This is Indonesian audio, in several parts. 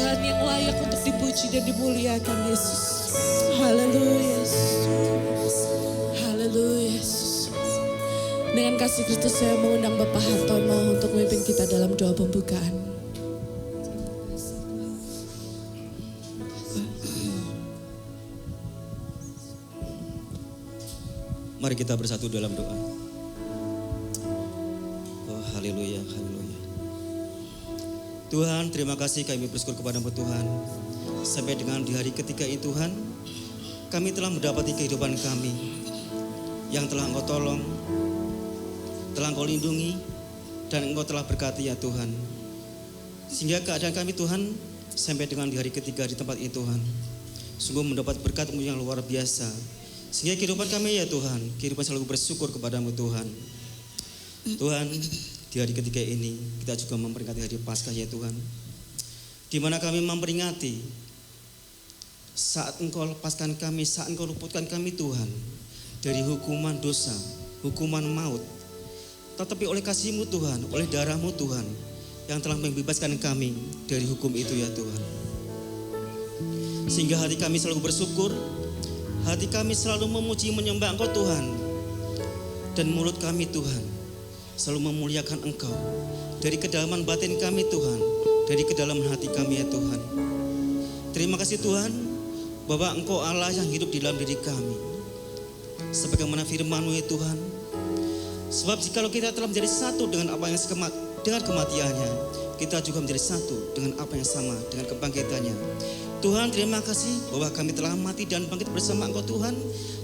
Tuhan yang layak untuk dipuji dan dimuliakan Yesus. Haleluya. Haleluya Yesus. Dengan kasih Kristus saya mengundang Bapak Hartono untuk memimpin kita dalam doa pembukaan. Mari kita bersatu dalam doa. Oh, haleluya, haleluya. Tuhan, terima kasih kami bersyukur kepada-Mu Tuhan. Sampai dengan di hari ketiga ini Tuhan, kami telah mendapati kehidupan kami yang telah Engkau tolong, telah Engkau lindungi, dan Engkau telah berkati ya Tuhan. Sehingga keadaan kami Tuhan, sampai dengan di hari ketiga di tempat ini Tuhan, sungguh mendapat berkat-Mu yang luar biasa. Sehingga kehidupan kami ya Tuhan, kehidupan selalu bersyukur kepada-Mu Tuhan. Tuhan, di hari ketiga ini kita juga memperingati hari Paskah ya Tuhan, di mana kami memperingati saat Engkau lepaskan kami, saat Engkau luputkan kami Tuhan dari hukuman dosa, hukuman maut. Tetapi oleh kasih-Mu Tuhan, oleh darah-Mu Tuhan yang telah membebaskan kami dari hukum itu ya Tuhan. Sehingga hati kami selalu bersyukur, hati kami selalu memuji menyembah Engkau Tuhan, dan mulut kami Tuhan selalu memuliakan Engkau dari kedalaman batin kami Tuhan, dari kedalaman hati kami ya Tuhan. Terima kasih Tuhan bahwa Engkau Allah yang hidup di dalam diri kami, sebagaimana firman-Mu ya Tuhan. Sebab jikalau kita telah menjadi satu dengan apa yang dengan kematiannya, kita juga menjadi satu dengan apa yang sama dengan kebangkitannya. Tuhan, terima kasih bahwa kami telah mati dan bangkit bersama Engkau Tuhan,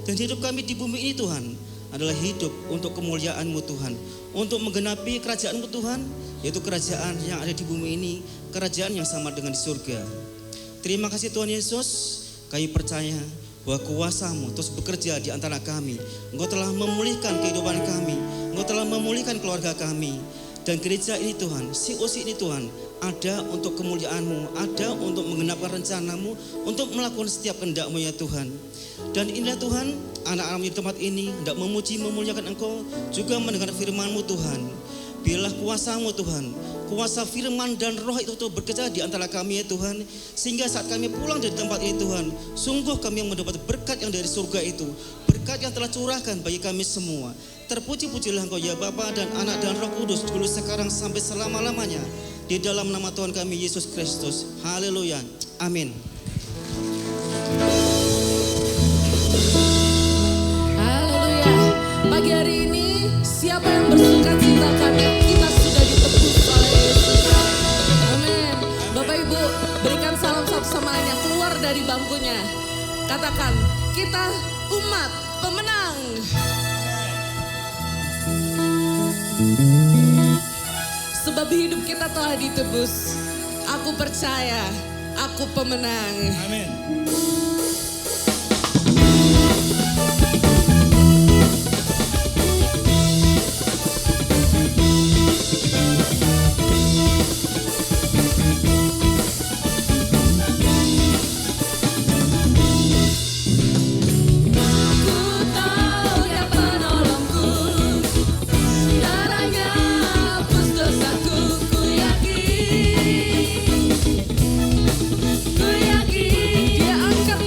dan hidup kami di bumi ini Tuhan adalah hidup untuk kemuliaan-Mu Tuhan, untuk menggenapi kerajaan-Mu Tuhan, yaitu kerajaan yang ada di bumi ini, kerajaan yang sama dengan di surga. Terima kasih Tuhan Yesus, kami percaya bahwa kuasa-Mu terus bekerja di antara kami. Engkau telah memulihkan kehidupan kami, Engkau telah memulihkan keluarga kami. Dan gereja ini Tuhan, COC ini Tuhan, ada untuk kemuliaan-Mu, ada untuk menggenapkan rencana-Mu, untuk melakukan setiap kehendak-Mu ya Tuhan. Dan inilah Tuhan, anak-anak di tempat ini hendak memuji memuliakan Engkau, juga mendengar firman-Mu Tuhan. Biarlah kuasa-Mu Tuhan, kuasa firman dan roh itu bekerja di antara kami ya Tuhan, sehingga saat kami pulang dari tempat ini Tuhan, sungguh kami yang mendapat berkat yang dari surga itu, berkat yang telah curahkan bagi kami semua. Terpuji-pujilah Engkau ya Bapa dan Anak dan Roh Kudus, dulu sekarang sampai selama-lamanya, di dalam nama Tuhan kami Yesus Kristus. Haleluya, amin. Haleluya. Pagi hari ini siapa yang bersuka cita karena kita sudah ditebus oleh Yesus. Amin. Bapak Ibu, berikan salam satu sama lain yang keluar dari bangkunya. Katakan, kita umat pemenang. Sebab hidup kita telah ditebus. Aku percaya, aku pemenang. Amin. Dia angkat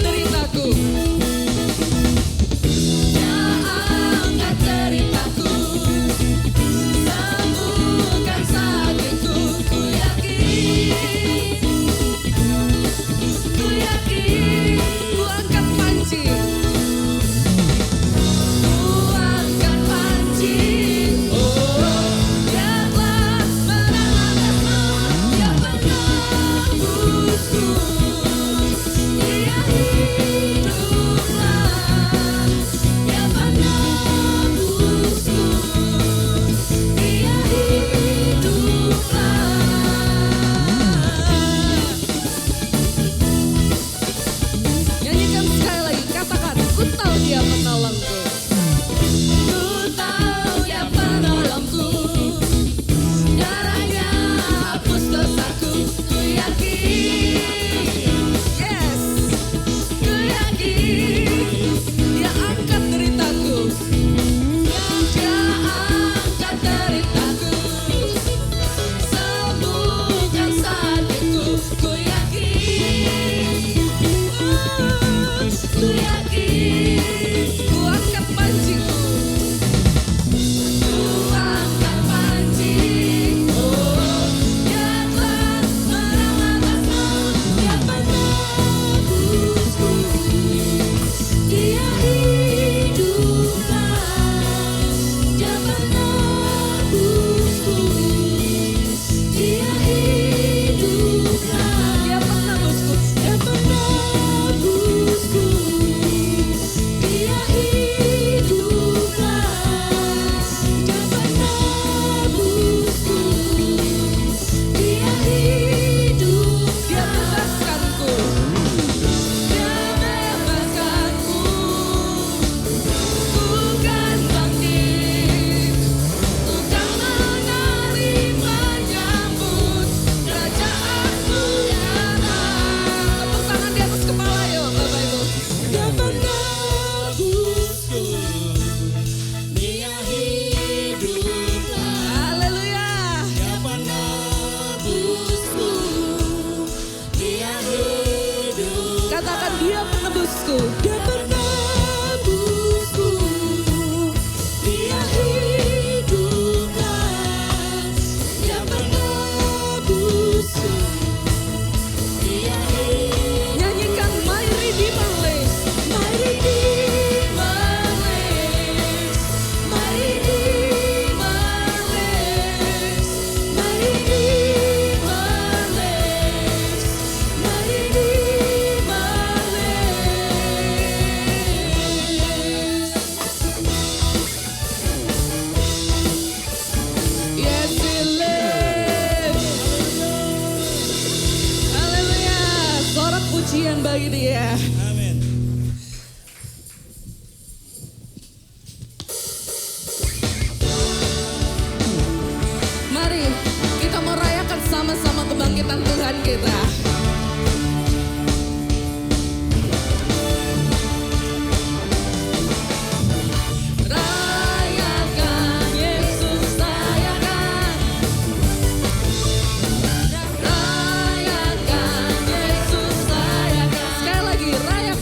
ku yakin. Ku angkat panciku. Ku angkat panciku. Dia telah merawatku. Dia penebusku. Dia hiduplah. Dia penebusku. Dia hiduplah. Dia penebusku. Dia penebusku. Dia hiduplah. Dia penebusku. Dia hidup. Dia bebaskanku. Dia bebaskanku. Bukan bangkit. Bukan menari menyambut kerajaanmu yang datang. Tepuk tangan di atas kepala yuk Bapak Ibu. Dia penebusku. Dia hiduplah. Haleluya. Dia penebusku. Dia hidup. Katakan dia penebusku. Dia penebusku. Dia hiduplah. Dia penebusku. Dia hidup. Nyanyikan My Redeemer lives. My Redeemer lives. My Redeemer lives. My Redeemer lives. My Redeemer lives. Yes, he lives. Haleluya. Sorak pujian bagi dia. Amin. Mari kita mau rayakan sama-sama kebangkitan Tuhan kita. Rayakan Yesus, rayakan. Rayakan Yesus, rayakan. Sekali lagi, rayakan.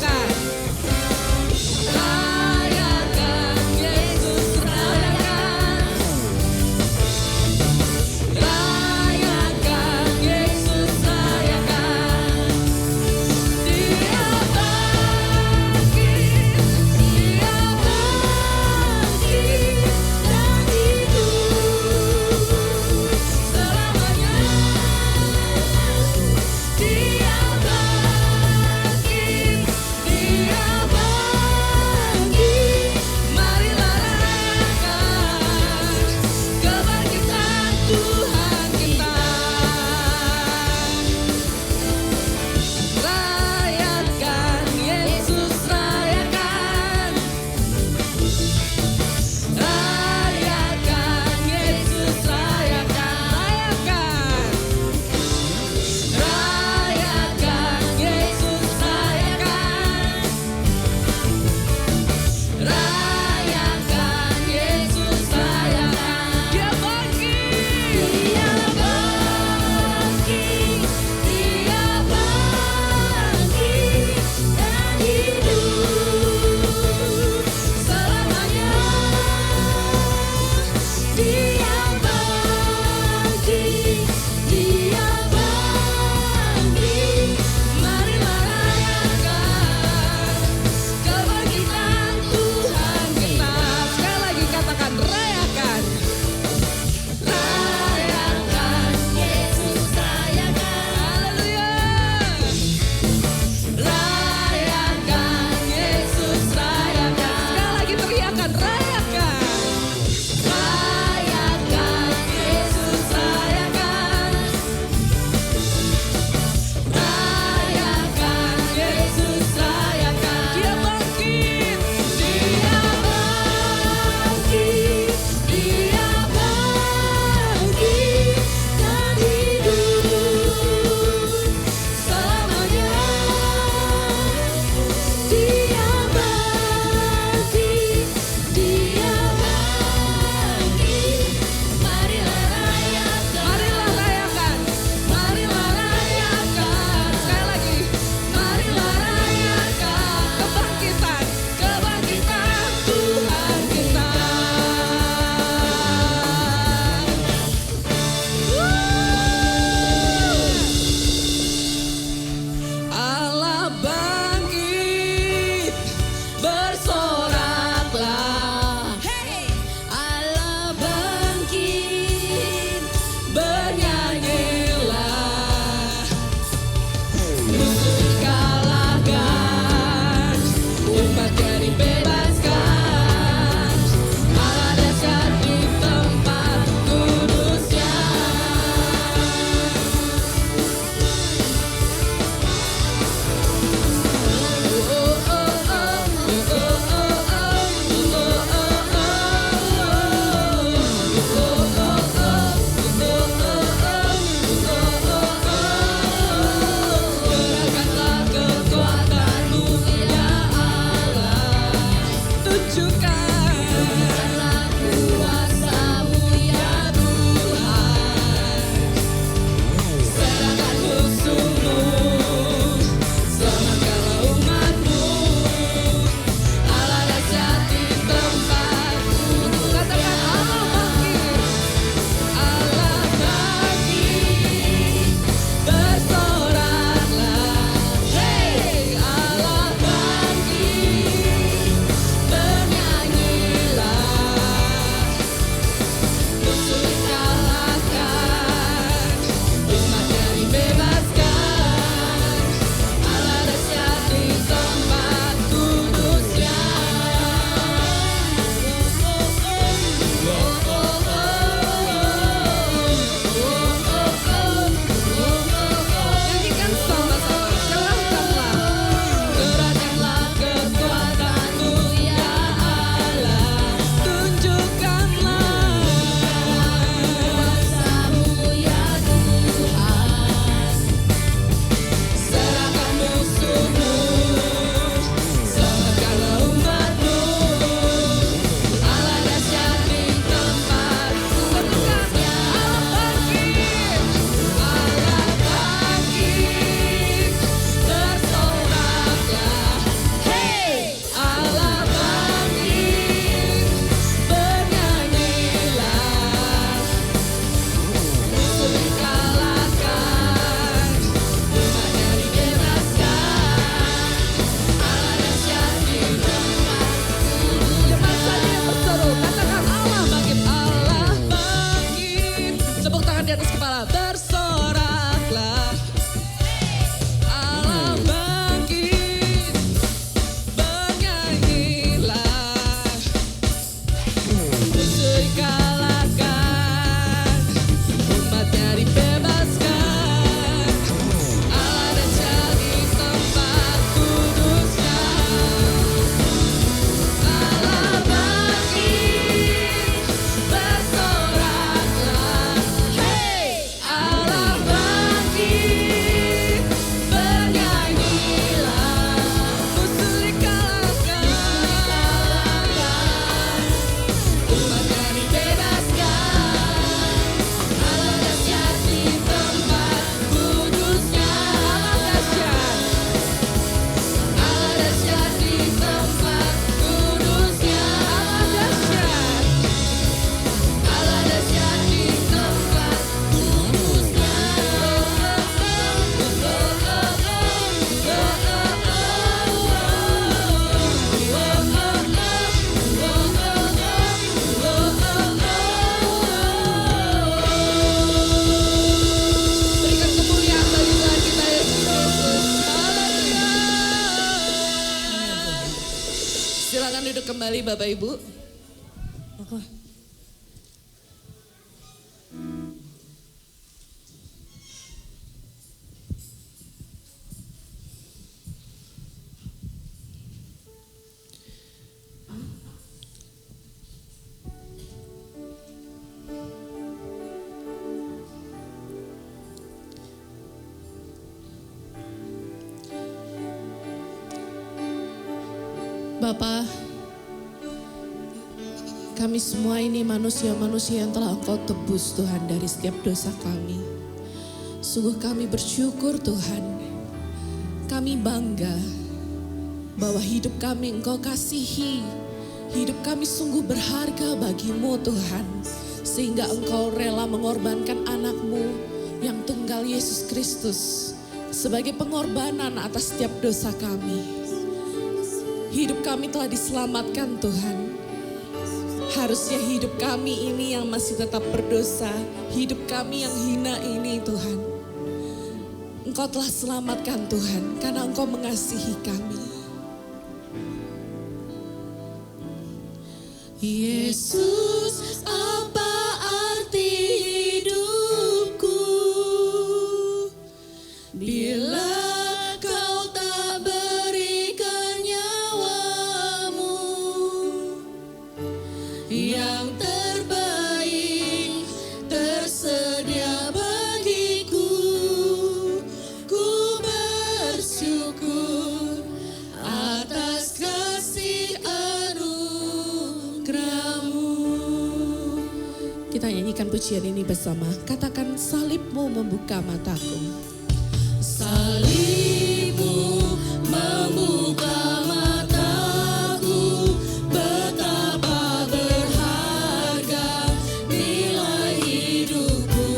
Silakan duduk kembali Bapak Ibu. Bapak, kami semua ini manusia-manusia yang telah Engkau tebus Tuhan dari setiap dosa kami. Sungguh kami bersyukur Tuhan. Kami bangga bahwa hidup kami Engkau kasihi. Hidup kami sungguh berharga bagimu Tuhan. Sehingga Engkau rela mengorbankan anak-Mu yang tunggal Yesus Kristus sebagai pengorbanan atas setiap dosa kami. Hidup kami telah diselamatkan Tuhan. Harusnya hidup kami ini yang masih tetap berdosa, hidup kami yang hina ini Tuhan, Engkau telah selamatkan Tuhan karena Engkau mengasihi kami. Yesus, apa arti hidupku bila Kau tak berikan nyawamu yang terbaik tersedia bagiku. Ku bersyukur atas kasih anugerah-Mu. Kita nyanyikan pujian ini bersama. Katakan, salib-Mu membuka mataku. Salib-Mu membuka mataku, betapa berharga nilai hidupku.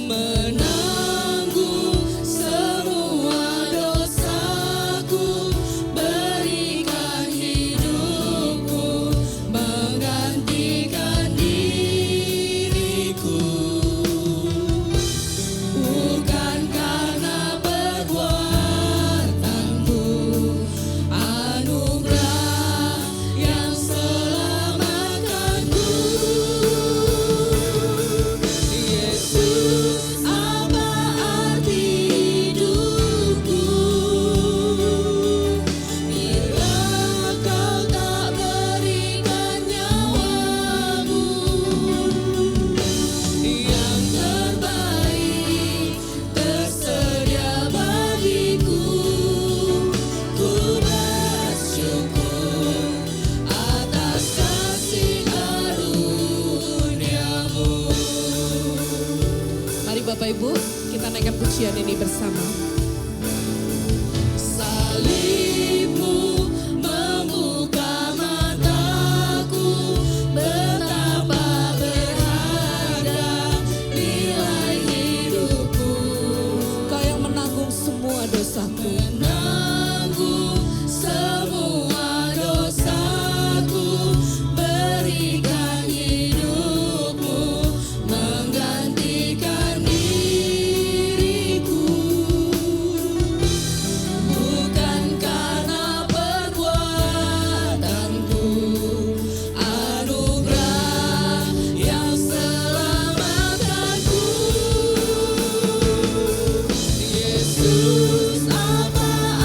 Menanggung semua dosaku, berikan hidupku, menggantikan diriku. Bukan karena perbuatanku, anugerah yang selamatkanku. Yesus, apa arti hidupku bila Kau tak berikan nyawamu yang terbaik tersedia bagiku. Ku bersyukur atas kasih karunia-Mu. Mari Bapak Ibu, kita naikkan pujian ini bersama. Salib-Mu membuka mataku, betapa berharga nilai hidupku. Kau yang menanggung semua dosaku. Menanggung semua dosaku, berikan hidupmu, menggantikan diriku. Bukan karena perbuatanku, anugerah yang selamatkanku. Yesus, apa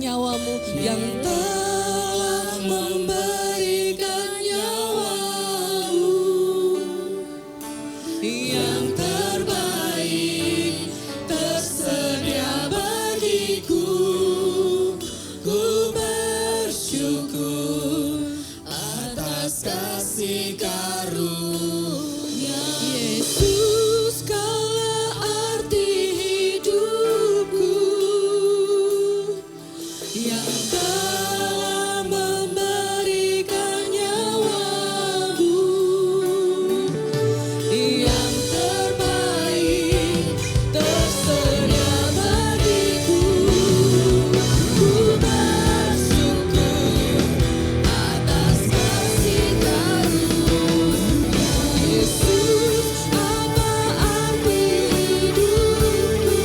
nyawamu, yang telah memberikan nyawamu, yang terbaik tersedia bagiku. Ku bersyukur atas kasih karunia Yesus, kaulah arti hidupku, yang telah memberikan nyawamu, yang terbaik tersedia bagiku. Ku bersyukur atas kasih karunia Yesus, apa arti hidupku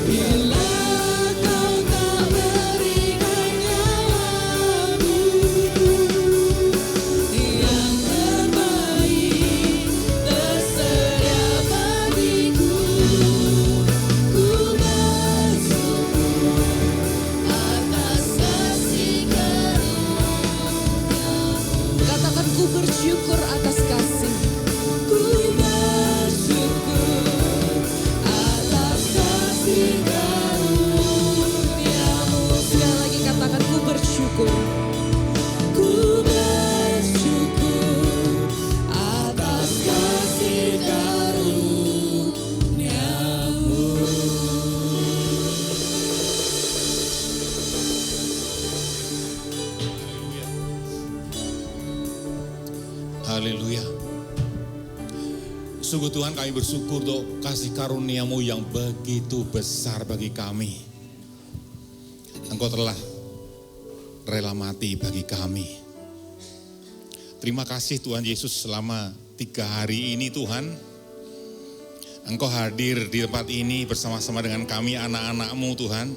bila kau tak berikan nyawamu, yang terbaik tersedia bagiku. Ku bersyukur atas kasih karunia. Katakan, ku bersyukur atas kasih. Ku bersyukur atas kasih karuniamu. Sekali lagi katakan, ku bersyukur. Ku bersyukur atas kasih karuniamu. Haleluya. Sungguh Tuhan, kami bersyukur untuk kasih karunia-Mu yang begitu besar bagi kami. Engkau telah rela mati bagi kami. Terima kasih Tuhan Yesus, selama 3 hari ini Tuhan, Engkau hadir di tempat ini bersama-sama dengan kami anak-anak-Mu Tuhan.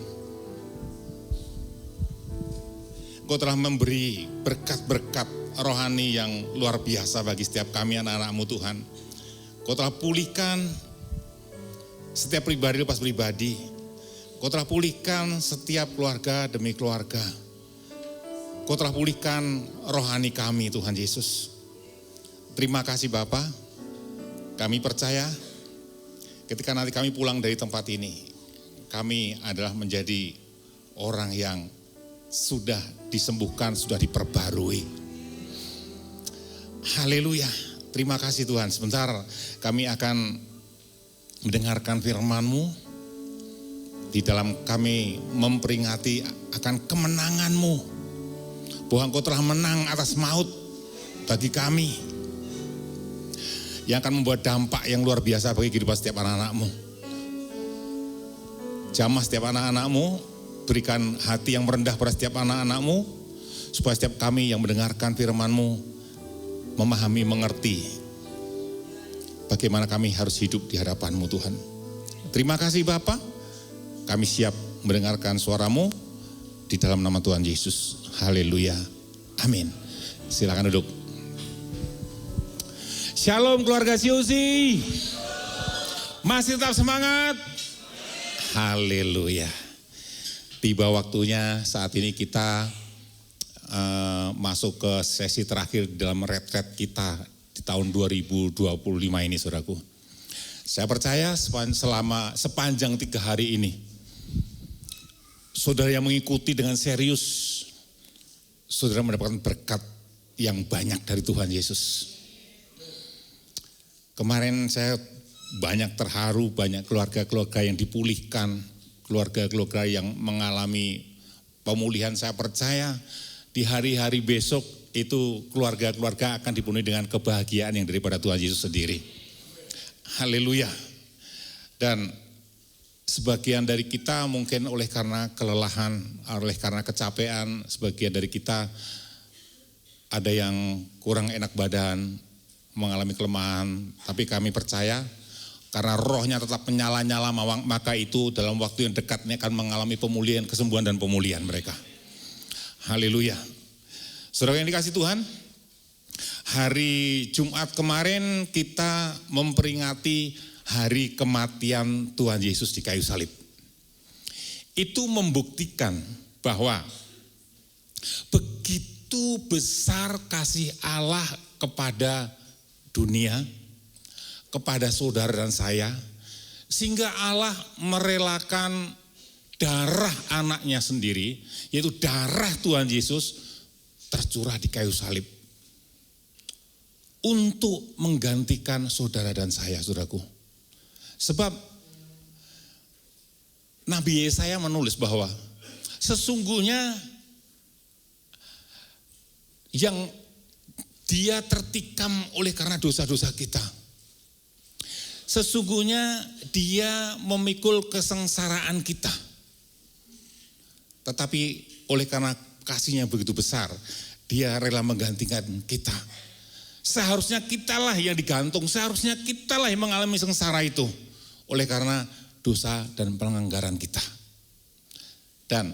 Engkau telah memberi berkat-berkat rohani yang luar biasa bagi setiap kami anak-anak-Mu Tuhan. Kau telah pulihkan setiap pribadi lepas pribadi. Kau telah pulihkan setiap keluarga demi keluarga. Kau telah pulihkan rohani kami Tuhan Yesus. Terima kasih Bapa. Kami percaya ketika nanti kami pulang dari tempat ini, kami adalah menjadi orang yang sudah disembuhkan, sudah diperbarui. Haleluya. Terima kasih Tuhan. Sebentar kami akan mendengarkan firman-Mu. Di dalam kami memperingati akan kemenangan-Mu. Bahwa Engkau telah menang atas maut bagi kami. Yang akan membuat dampak yang luar biasa bagi kehidupan setiap anak-anak-Mu. Jamah setiap anak-anak-Mu. Berikan hati yang merendah pada setiap anak-anak-Mu. Supaya setiap kami yang mendengarkan firman-Mu memahami, mengerti bagaimana kami harus hidup di hadapan-Mu Tuhan. Terima kasih Bapa. Kami siap mendengarkan suara-Mu di dalam nama Tuhan Yesus. Haleluya. Amin. Silakan duduk. Shalom keluarga COC. Masih tetap semangat? Haleluya. Tiba waktunya saat ini kita masuk ke sesi terakhir dalam retret kita di tahun 2025 ini saudaraku. Saya percaya sepanjang 3 hari ini, saudara yang mengikuti dengan serius, saudara mendapatkan berkat yang banyak dari Tuhan Yesus. Kemarin saya banyak terharu, banyak keluarga-keluarga yang dipulihkan, keluarga-keluarga yang mengalami pemulihan. Saya percaya di hari-hari besok itu keluarga-keluarga akan dipenuhi dengan kebahagiaan yang daripada Tuhan Yesus sendiri. Haleluya. Dan sebagian dari kita mungkin oleh karena kelelahan, oleh karena kecapean, sebagian dari kita ada yang kurang enak badan, mengalami kelemahan. Tapi kami percaya karena rohnya tetap menyala-nyala, maka itu dalam waktu yang dekat ini akan mengalami pemulihan, kesembuhan dan pemulihan mereka. Haleluya. Saudara yang dikasih Tuhan, hari Jumat kemarin kita memperingati hari kematian Tuhan Yesus di kayu salib. itu membuktikan bahwa begitu besar kasih Allah kepada dunia, kepada saudara dan saya, sehingga Allah merelakan darah anaknya sendiri, yaitu darah Tuhan Yesus tercurah di kayu salib untuk menggantikan saudara dan saya, saudaraku. Sebab Nabi Yesaya menulis bahwa sesungguhnya yang dia tertikam oleh karena dosa-dosa kita. Sesungguhnya dia memikul kesengsaraan kita. Tetapi oleh karena kasihnya begitu besar, dia rela menggantikan kita. Seharusnya kitalah yang digantung, seharusnya kitalah yang mengalami sengsara itu. Oleh karena dosa dan pelanggaran kita. Dan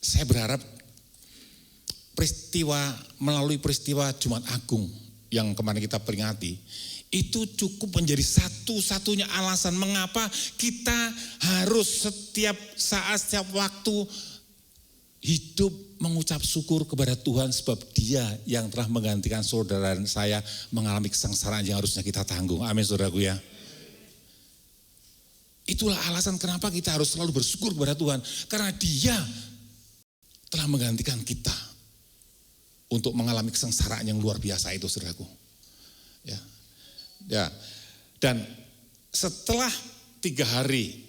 saya berharap melalui peristiwa Jumat Agung yang kemarin kita peringati, itu cukup menjadi satu-satunya alasan mengapa kita harus setiap saat, setiap waktu hidup mengucap syukur kepada Tuhan, sebab Dia yang telah menggantikan saudara dan saya mengalami kesengsaraan yang harusnya kita tanggung. Amin, saudaraku ya. Itulah alasan kenapa kita harus selalu bersyukur kepada Tuhan, karena Dia telah menggantikan kita untuk mengalami kesengsaraan yang luar biasa itu, saudaraku. Ya. Dan setelah 3 hari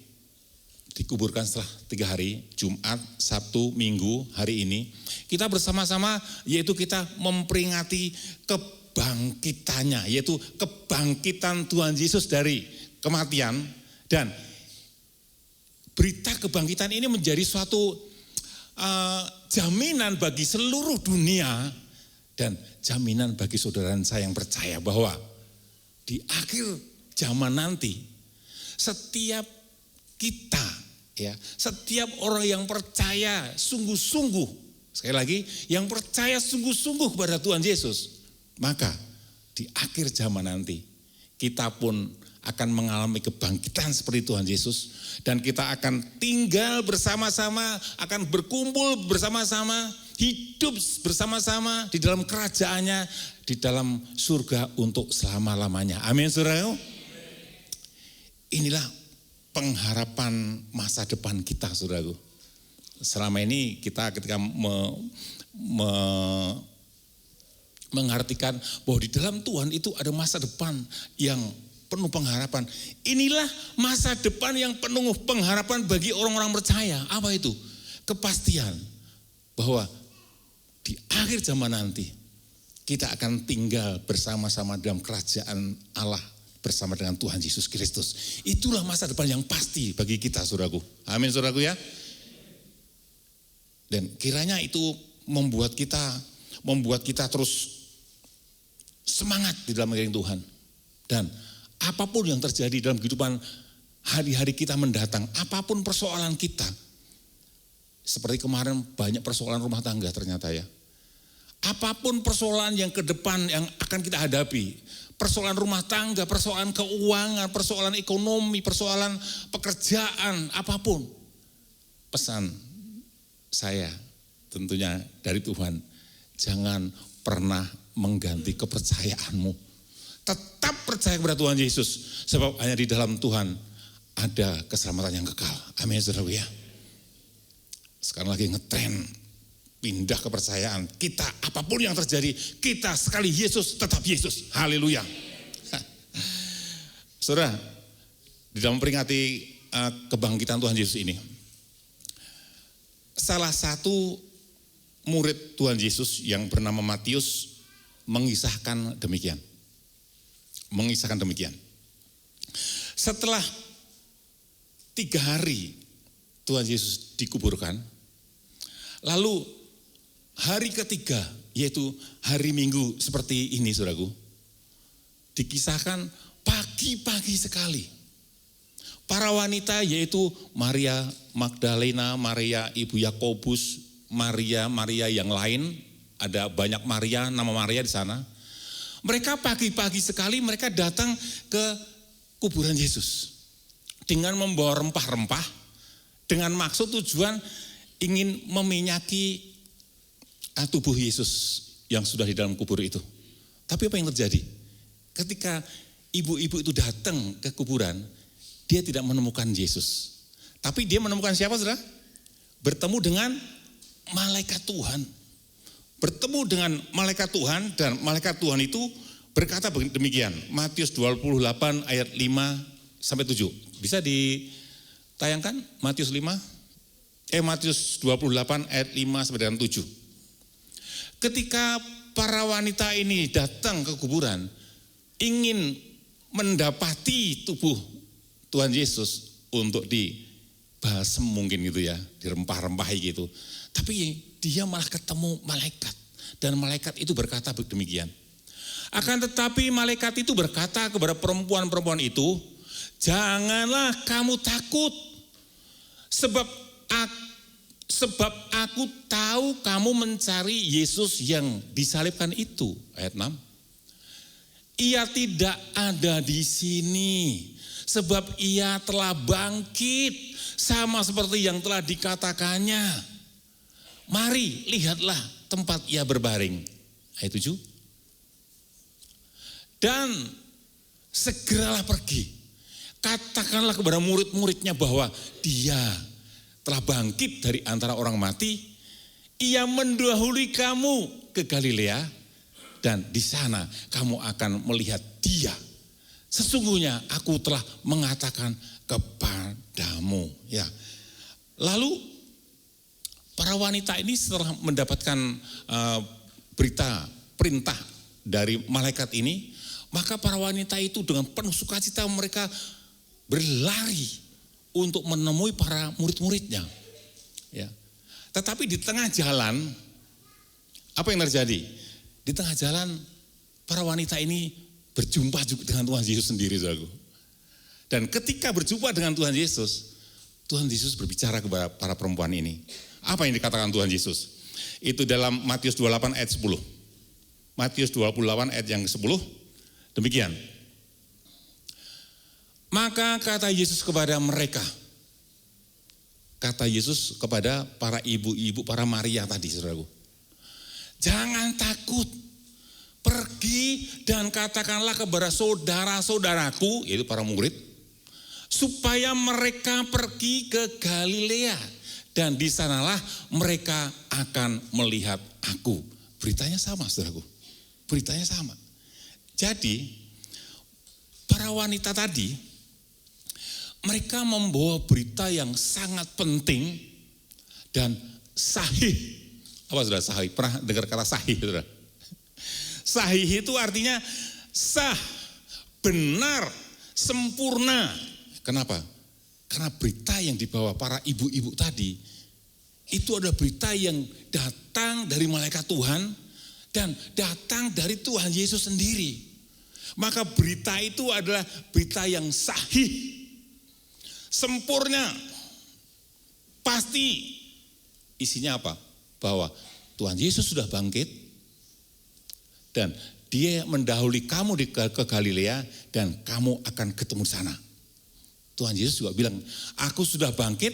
dikuburkan, setelah 3 hari, Jumat, Sabtu, Minggu, hari ini, kita bersama-sama, yaitu kita memperingati kebangkitannya, yaitu kebangkitan Tuhan Yesus dari kematian. Dan berita kebangkitan ini menjadi suatu jaminan bagi seluruh dunia dan jaminan bagi saudara dan saya yang percaya bahwa di akhir zaman nanti setiap kita, ya, setiap orang yang percaya sungguh-sungguh, sekali lagi, yang percaya sungguh-sungguh kepada Tuhan Yesus, maka di akhir zaman nanti kita pun akan mengalami kebangkitan seperti Tuhan Yesus, dan kita akan tinggal bersama-sama, akan berkumpul bersama-sama, hidup bersama-sama di dalam kerajaannya, di dalam surga untuk selama-lamanya. Amin, saudara. Inilah pengharapan masa depan kita, saudaraku. Selama ini kita ketika mengartikan bahwa di dalam Tuhan itu ada masa depan yang penuh pengharapan. Inilah masa depan yang penuh pengharapan bagi orang-orang percaya. Apa itu? Kepastian bahwa di akhir zaman nanti kita akan tinggal bersama-sama dalam kerajaan Allah bersama dengan Tuhan Yesus Kristus. Itulah masa depan yang pasti bagi kita, saudaraku. Amin, saudaraku ya. Dan kiranya itu membuat kita terus semangat di dalam mengiring Tuhan. Dan apapun yang terjadi dalam kehidupan hari-hari kita mendatang, apapun persoalan kita, seperti kemarin banyak persoalan rumah tangga ternyata ya. Apapun persoalan yang ke depan yang akan kita hadapi, persoalan rumah tangga, persoalan keuangan, persoalan ekonomi, persoalan pekerjaan, apapun. Pesan saya tentunya dari Tuhan, jangan pernah mengganti kepercayaanmu. Tetap percaya kepada Tuhan Yesus, sebab hanya di dalam Tuhan ada keselamatan yang kekal. Amin, saudara ya. Sekarang lagi ngetren pindah kepercayaan. Kita apapun yang terjadi, kita sekali Yesus tetap Yesus. Haleluya. Saudara, di dalam peringati kebangkitan Tuhan Yesus ini, salah satu murid Tuhan Yesus yang bernama Matius mengisahkan demikian. Setelah 3 hari Tuhan Yesus dikuburkan, lalu hari ketiga, yaitu hari Minggu seperti ini, saudaraku, dikisahkan pagi-pagi sekali. Para wanita, yaitu Maria Magdalena, Maria ibu Yakobus, Maria yang lain, ada banyak Maria, nama Maria di sana. Mereka pagi-pagi sekali mereka datang ke kuburan Yesus dengan membawa rempah-rempah dengan maksud tujuan ingin meminyaki tubuh Yesus yang sudah di dalam kubur itu. Tapi apa yang terjadi? Ketika ibu-ibu itu datang ke kuburan, dia tidak menemukan Yesus. Tapi dia menemukan siapa, saudara? Bertemu dengan malaikat Tuhan. Bertemu dengan malaikat Tuhan, dan malaikat Tuhan itu berkata demikian. Matius 28 ayat 5-7. Bisa ditayangkan Matius 28 ayat 5-7. Ketika para wanita ini datang ke kuburan, ingin mendapati tubuh Tuhan Yesus untuk dibasem mungkin gitu ya, dirempah-rempahi gitu. Tapi dia malah ketemu malaikat, dan malaikat itu berkata demikian. Akan tetapi malaikat itu berkata kepada perempuan-perempuan itu, janganlah kamu takut, sebab aku tahu kamu mencari Yesus yang disalibkan itu. Ayat 6. Ia tidak ada di sini, sebab ia telah bangkit sama seperti yang telah dikatakannya. Mari lihatlah tempat ia berbaring. Ayat 7. Dan segeralah pergi, katakanlah kepada murid-muridnya bahwa dia telah bangkit dari antara orang mati. Ia mendahului kamu ke Galilea, dan di sana kamu akan melihat dia. Sesungguhnya aku telah mengatakan kepadamu. Ya. Lalu para wanita ini setelah mendapatkan perintah dari malaikat ini, maka para wanita itu dengan penuh sukacita mereka berlari untuk menemui para murid-muridnya. Ya. Tetapi di tengah jalan, apa yang terjadi? Di tengah jalan para wanita ini berjumpa juga dengan Tuhan Yesus sendiri, saudaraku. Dan ketika berjumpa dengan Tuhan Yesus berbicara kepada para perempuan ini. Apa yang dikatakan Tuhan Yesus? Itu dalam Matius 28 ayat 10. Matius 28 ayat yang ke-10. Demikian. Maka kata Yesus kepada mereka, kata Yesus kepada para ibu-ibu, para Maria tadi, saudaraku. Jangan takut, pergi dan katakanlah kepada saudara-saudaraku, yaitu para murid, supaya mereka pergi ke Galilea, dan di sanalah mereka akan melihat aku. Beritanya sama, saudaraku. Beritanya sama. Jadi, para wanita tadi, mereka membawa berita yang sangat penting dan sahih. Apa saudara sahih? Pernah dengar kata sahih, saudara? Sahih itu artinya sah, benar, sempurna. Kenapa? Karena berita yang dibawa para ibu-ibu tadi, itu adalah berita yang datang dari malaikat Tuhan dan datang dari Tuhan Yesus sendiri. Maka berita itu adalah berita yang sahih, sempurna, pasti. Isinya apa? Bahwa Tuhan Yesus sudah bangkit dan dia mendahului kamu ke Galilea dan kamu akan ketemu di sana. Tuhan Yesus juga bilang, aku sudah bangkit,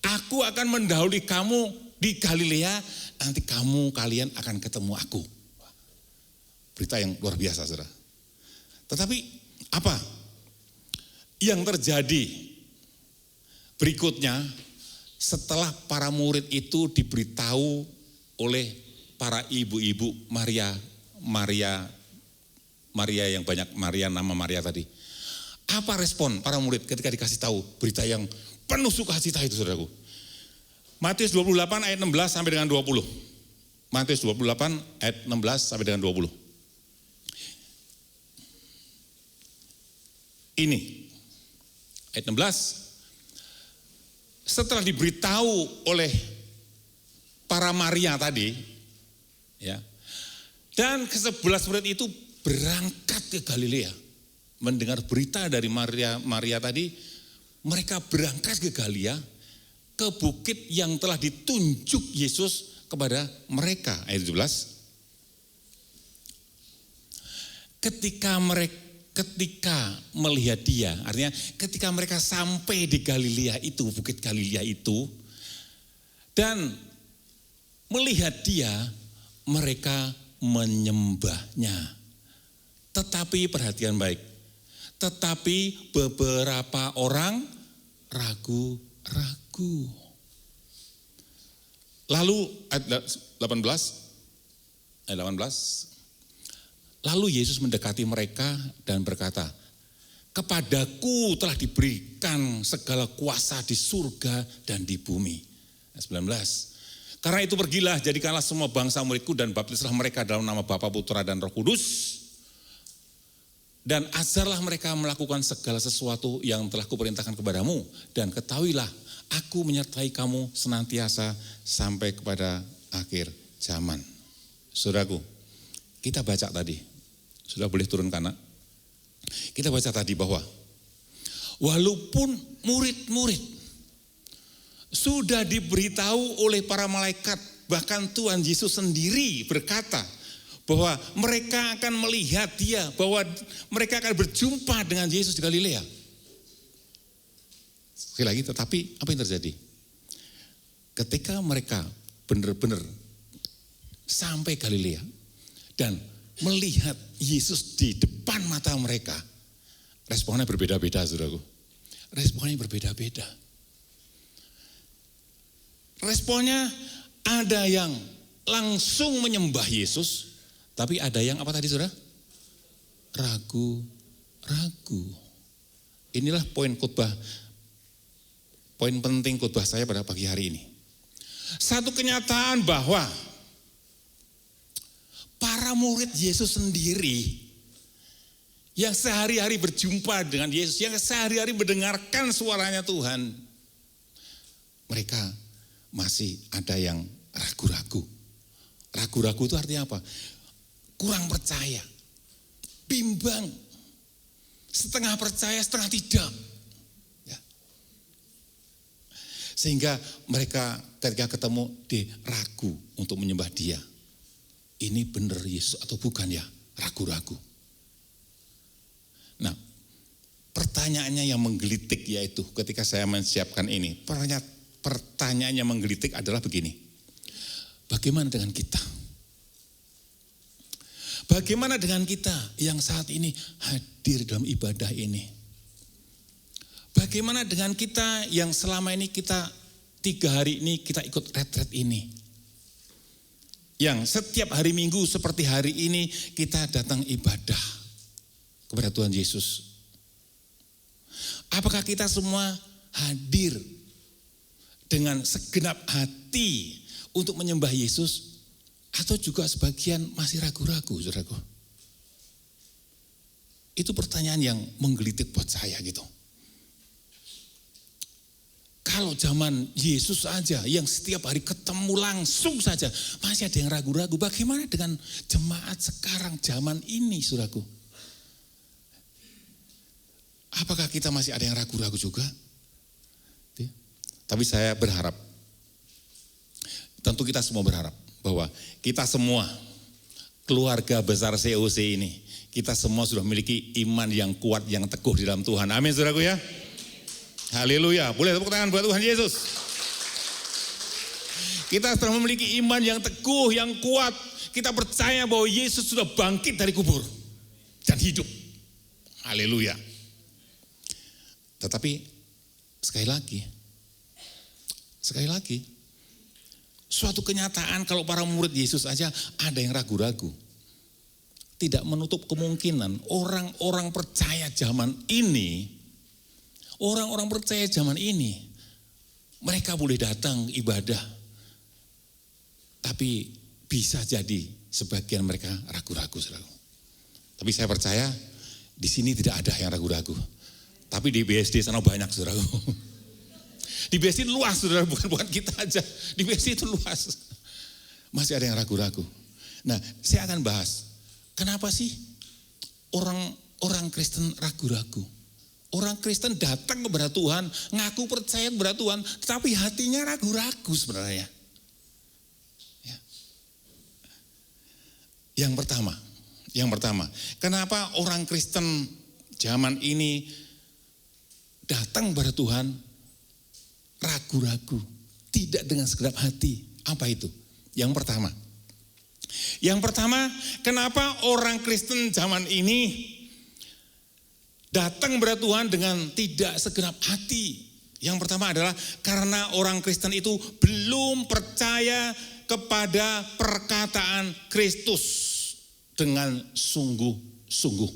aku akan mendahului kamu di Galilea, nanti kalian akan ketemu aku. Berita yang luar biasa, saudara. Tetapi apa yang terjadi berikutnya setelah para murid itu diberitahu oleh para ibu-ibu Maria yang banyak, nama Maria tadi. Apa respon para murid ketika dikasih tahu berita yang penuh sukacita itu, saudaraku? Matius 28 ayat 16 sampai dengan 20. Matius 28 ayat 16 sampai dengan 20. Ini ayat 16. Setelah diberitahu oleh para Maria tadi, ya, dan ke-11 murid itu berangkat ke Galilea. Mendengar berita dari Maria tadi, mereka berangkat ke Galilea, ke bukit yang telah ditunjuk Yesus kepada mereka. Ayat 17. Ketika ketika melihat dia, artinya ketika mereka sampai di Galilea itu, Bukit Galilea itu, dan melihat dia, mereka menyembahnya. Tetapi perhatian baik, tetapi beberapa orang ragu-ragu. Lalu ayat 18, lalu Yesus mendekati mereka dan berkata, kepadaku telah diberikan segala kuasa di surga dan di bumi. Ayat 19, karena itu pergilah, jadikanlah semua bangsa muridku dan baptislah mereka dalam nama Bapa, Putra dan Roh Kudus. Dan ajarlah mereka melakukan segala sesuatu yang telah kuperintahkan kepadamu. Dan ketahuilah, aku menyertai kamu senantiasa sampai kepada akhir zaman. Saudaraku, kita baca tadi, sudah boleh turun kanan. Kita baca tadi bahwa walaupun murid-murid sudah diberitahu oleh para malaikat, bahkan Tuhan Yesus sendiri berkata bahwa mereka akan melihat dia, bahwa mereka akan berjumpa dengan Yesus di Galilea. Sekali lagi, tetapi apa yang terjadi? Ketika mereka benar-benar sampai Galilea dan melihat Yesus di depan mata mereka, responnya berbeda-beda, saudaraku. Responnya berbeda-beda. Responnya ada yang langsung menyembah Yesus, tapi ada yang apa tadi, saudara? Ragu-ragu. Inilah poin khotbah, poin penting khotbah saya pada pagi hari ini. Satu kenyataan bahwa para murid Yesus sendiri yang sehari-hari berjumpa dengan Yesus, yang sehari-hari mendengarkan suaranya Tuhan, mereka masih ada yang ragu-ragu. Ragu-ragu itu artinya apa? Kurang percaya, bimbang, setengah percaya, setengah tidak. Ya. Sehingga mereka ketika ketemu, dia ragu untuk menyembah dia. Ini benar Yesus atau bukan ya? Ragu-ragu. Nah, pertanyaannya yang menggelitik yaitu ketika saya menyiapkan ini, pertanyaan yang menggelitik adalah begini. Bagaimana dengan kita? Bagaimana dengan kita yang saat ini hadir dalam ibadah ini? Bagaimana dengan kita yang selama ini kita 3 hari ini kita ikut retret ini? Yang setiap hari Minggu seperti hari ini kita datang ibadah kepada Tuhan Yesus. Apakah kita semua hadir dengan segenap hati untuk menyembah Yesus, atau juga sebagian masih ragu-ragu, saudaraku? Itu pertanyaan yang menggelitik buat saya gitu. Kalau zaman Yesus saja yang setiap hari ketemu langsung saja masih ada yang ragu-ragu, bagaimana dengan jemaat sekarang zaman ini, saudaraku? Apakah kita masih ada yang ragu-ragu juga? Tapi saya berharap, tentu kita semua berharap bahwa kita semua, keluarga besar COC ini, kita semua sudah memiliki iman yang kuat, yang teguh di dalam Tuhan. Amin, saudaraku ya. Haleluya. Boleh tepuk tangan buat Tuhan Yesus. Kita sudah memiliki iman yang teguh, yang kuat. Kita percaya bahwa Yesus sudah bangkit dari kubur dan hidup. Haleluya. Tetapi sekali lagi, suatu kenyataan kalau para murid Yesus aja ada yang ragu-ragu. Tidak menutup kemungkinan orang-orang percaya zaman ini, mereka boleh datang ibadah. Tapi bisa jadi sebagian mereka ragu-ragu, saudara. Tapi saya percaya di sini tidak ada yang ragu-ragu. Tapi di BSD sana banyak, saudara. Di BSD luas, saudara, bukan kita aja. Di BSD itu luas. Masih ada yang ragu-ragu. Nah, saya akan bahas, kenapa sih orang Kristen ragu-ragu? Orang Kristen datang kepada Tuhan, ngaku percaya kepada Tuhan, tetapi hatinya ragu-ragu sebenarnya. Ya. Yang pertama, kenapa orang Kristen zaman ini datang pada Tuhan ragu-ragu, tidak dengan segenap hati. Apa itu? Yang pertama, kenapa orang Kristen zaman ini datang kepada Tuhan dengan tidak segenap hati? Yang pertama adalah karena orang Kristen itu belum percaya kepada perkataan Kristus dengan sungguh-sungguh.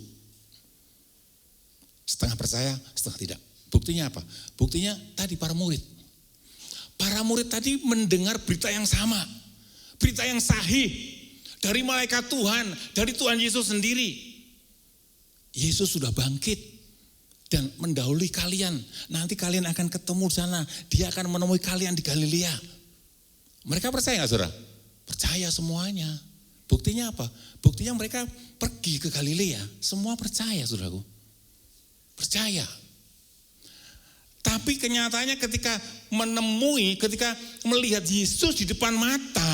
Setengah percaya, setengah tidak. Buktinya apa? Buktinya tadi para murid. Para murid tadi mendengar berita yang sama. Berita yang sahih dari malaikat Tuhan, dari Tuhan Yesus sendiri. Yesus sudah bangkit dan mendahului kalian. Nanti kalian akan ketemu di sana. Dia akan menemui kalian di Galilea. Mereka percaya nggak, saudara? Percaya semuanya. Buktinya apa? Buktinya mereka pergi ke Galilea. Semua percaya, saudaraku. Percaya. Tapi kenyataannya ketika melihat Yesus di depan mata,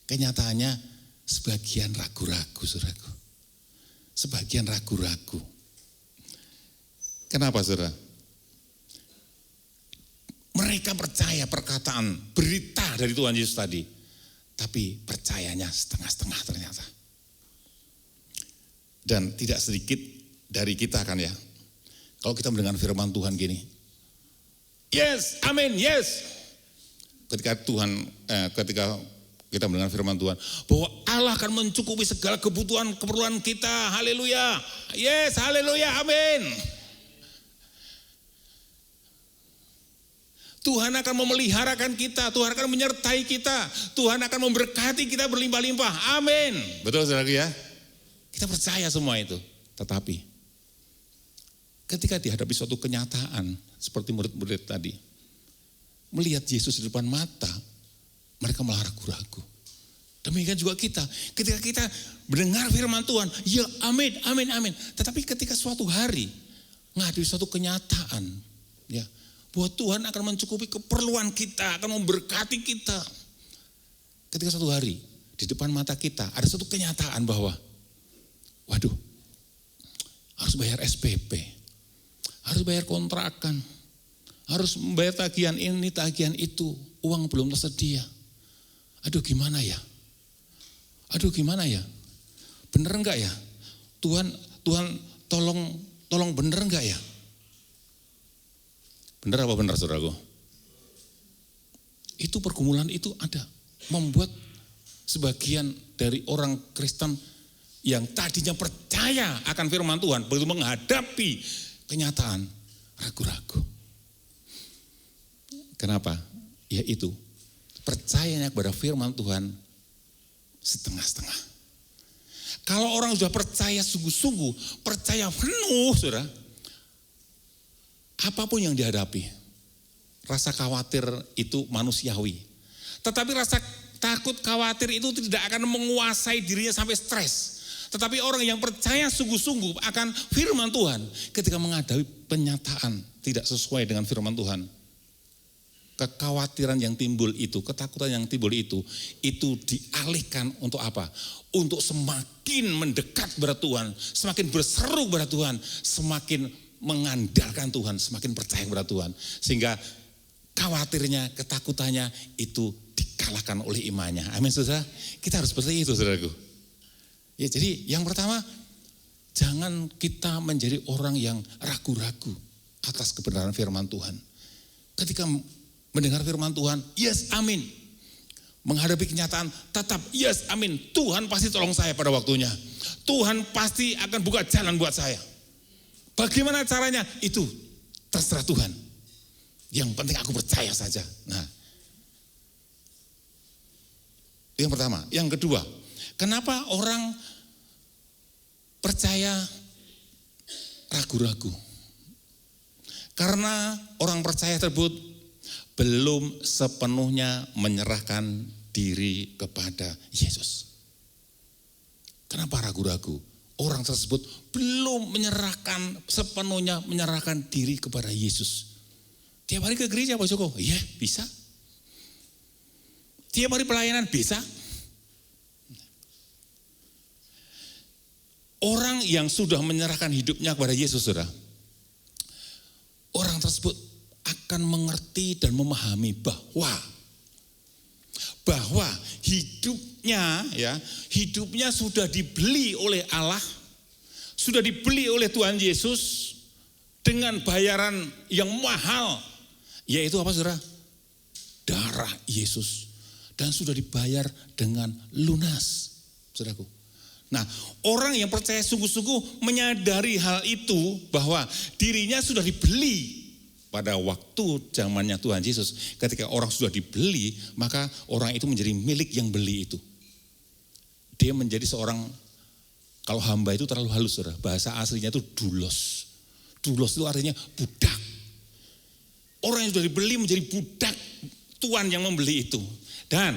kenyataannya sebagian ragu-ragu, saudaraku. Sebagian ragu-ragu. Kenapa, saudara? Mereka percaya perkataan berita dari Tuhan Yesus tadi, tapi percayanya setengah-setengah ternyata. Dan tidak sedikit dari kita kan ya, kalau kita mendengar firman Tuhan gini, yes, amin, yes. Ketika kita mendengar firman Tuhan, bahwa Allah akan mencukupi segala keperluan kita, haleluya, yes, haleluya, amin. Tuhan akan memeliharakan kita, Tuhan akan menyertai kita, Tuhan akan memberkati kita berlimpah-limpah, amin. Betul saudara ya? Kita percaya semua itu. Tetapi ketika dihadapi suatu kenyataan seperti murid-murid tadi, melihat Yesus di depan mata, mereka malah ragu-ragu. Demikian juga kita, ketika kita mendengar firman Tuhan, ya amin, amin, amin. Tetapi ketika suatu hari menghadapi suatu kenyataan, ya, bahwa Tuhan akan mencukupi keperluan kita, akan memberkati kita. Ketika suatu hari di depan mata kita ada satu kenyataan bahwa, waduh, harus bayar SPP, harus bayar kontrakan, harus membayar tagihan ini, tagihan itu, uang belum tersedia. Aduh gimana ya? Aduh gimana ya? Bener enggak ya? Tuhan tolong bener enggak ya? Benar apa benar saudaraku? Itu pergumulan itu ada. Membuat sebagian dari orang Kristen yang tadinya percaya akan firman Tuhan, begitu menghadapi kenyataan ragu-ragu. Kenapa? Ya itu, percayanya kepada firman Tuhan setengah-setengah. Kalau orang sudah percaya sungguh-sungguh, percaya penuh, saudara, apapun yang dihadapi, rasa khawatir itu manusiawi. Tetapi rasa takut khawatir itu tidak akan menguasai dirinya sampai stres. Tetapi orang yang percaya sungguh-sungguh akan firman Tuhan, ketika menghadapi penyataan tidak sesuai dengan firman Tuhan, kekhawatiran yang timbul itu, ketakutan yang timbul itu dialihkan untuk apa? Untuk semakin mendekat kepada Tuhan, semakin berseru kepada Tuhan, semakin mengandalkan Tuhan, semakin percaya kepada Tuhan. Sehingga khawatirnya, ketakutannya itu dikalahkan oleh imannya. Amin saudara. Kita harus seperti itu saudaraku. Ya, jadi yang pertama, jangan kita menjadi orang yang ragu-ragu atas kebenaran firman Tuhan. Ketika mendengar firman Tuhan, yes amin. Menghadapi kenyataan, tetap yes amin. Tuhan pasti tolong saya pada waktunya. Tuhan pasti akan buka jalan buat saya. Bagaimana caranya? Itu terserah Tuhan. Yang penting aku percaya saja. Nah, yang pertama. Yang kedua, kenapa orang percaya ragu-ragu? Karena orang percaya tersebut belum sepenuhnya menyerahkan diri kepada Yesus. Kenapa ragu-ragu? Orang tersebut belum sepenuhnya menyerahkan diri kepada Yesus. Tiap hari ke gereja Pak Joko? Iya bisa. Tiap hari pelayanan bisa. Orang yang sudah menyerahkan hidupnya kepada Yesus, saudara, orang tersebut akan mengerti dan memahami bahwa hidupnya sudah dibeli oleh Allah, sudah dibeli oleh Tuhan Yesus dengan bayaran yang mahal, yaitu apa, saudara? Darah Yesus, dan sudah dibayar dengan lunas, saudaraku. Nah, orang yang percaya sungguh-sungguh menyadari hal itu, bahwa dirinya sudah dibeli pada waktu zamannya Tuhan Yesus. Ketika orang sudah dibeli, maka orang itu menjadi milik yang beli itu. Dia menjadi seorang, kalau hamba itu terlalu halus, saudara. Bahasa aslinya itu doulos. Doulos itu artinya budak. Orang yang sudah dibeli menjadi budak Tuhan yang membeli itu. Dan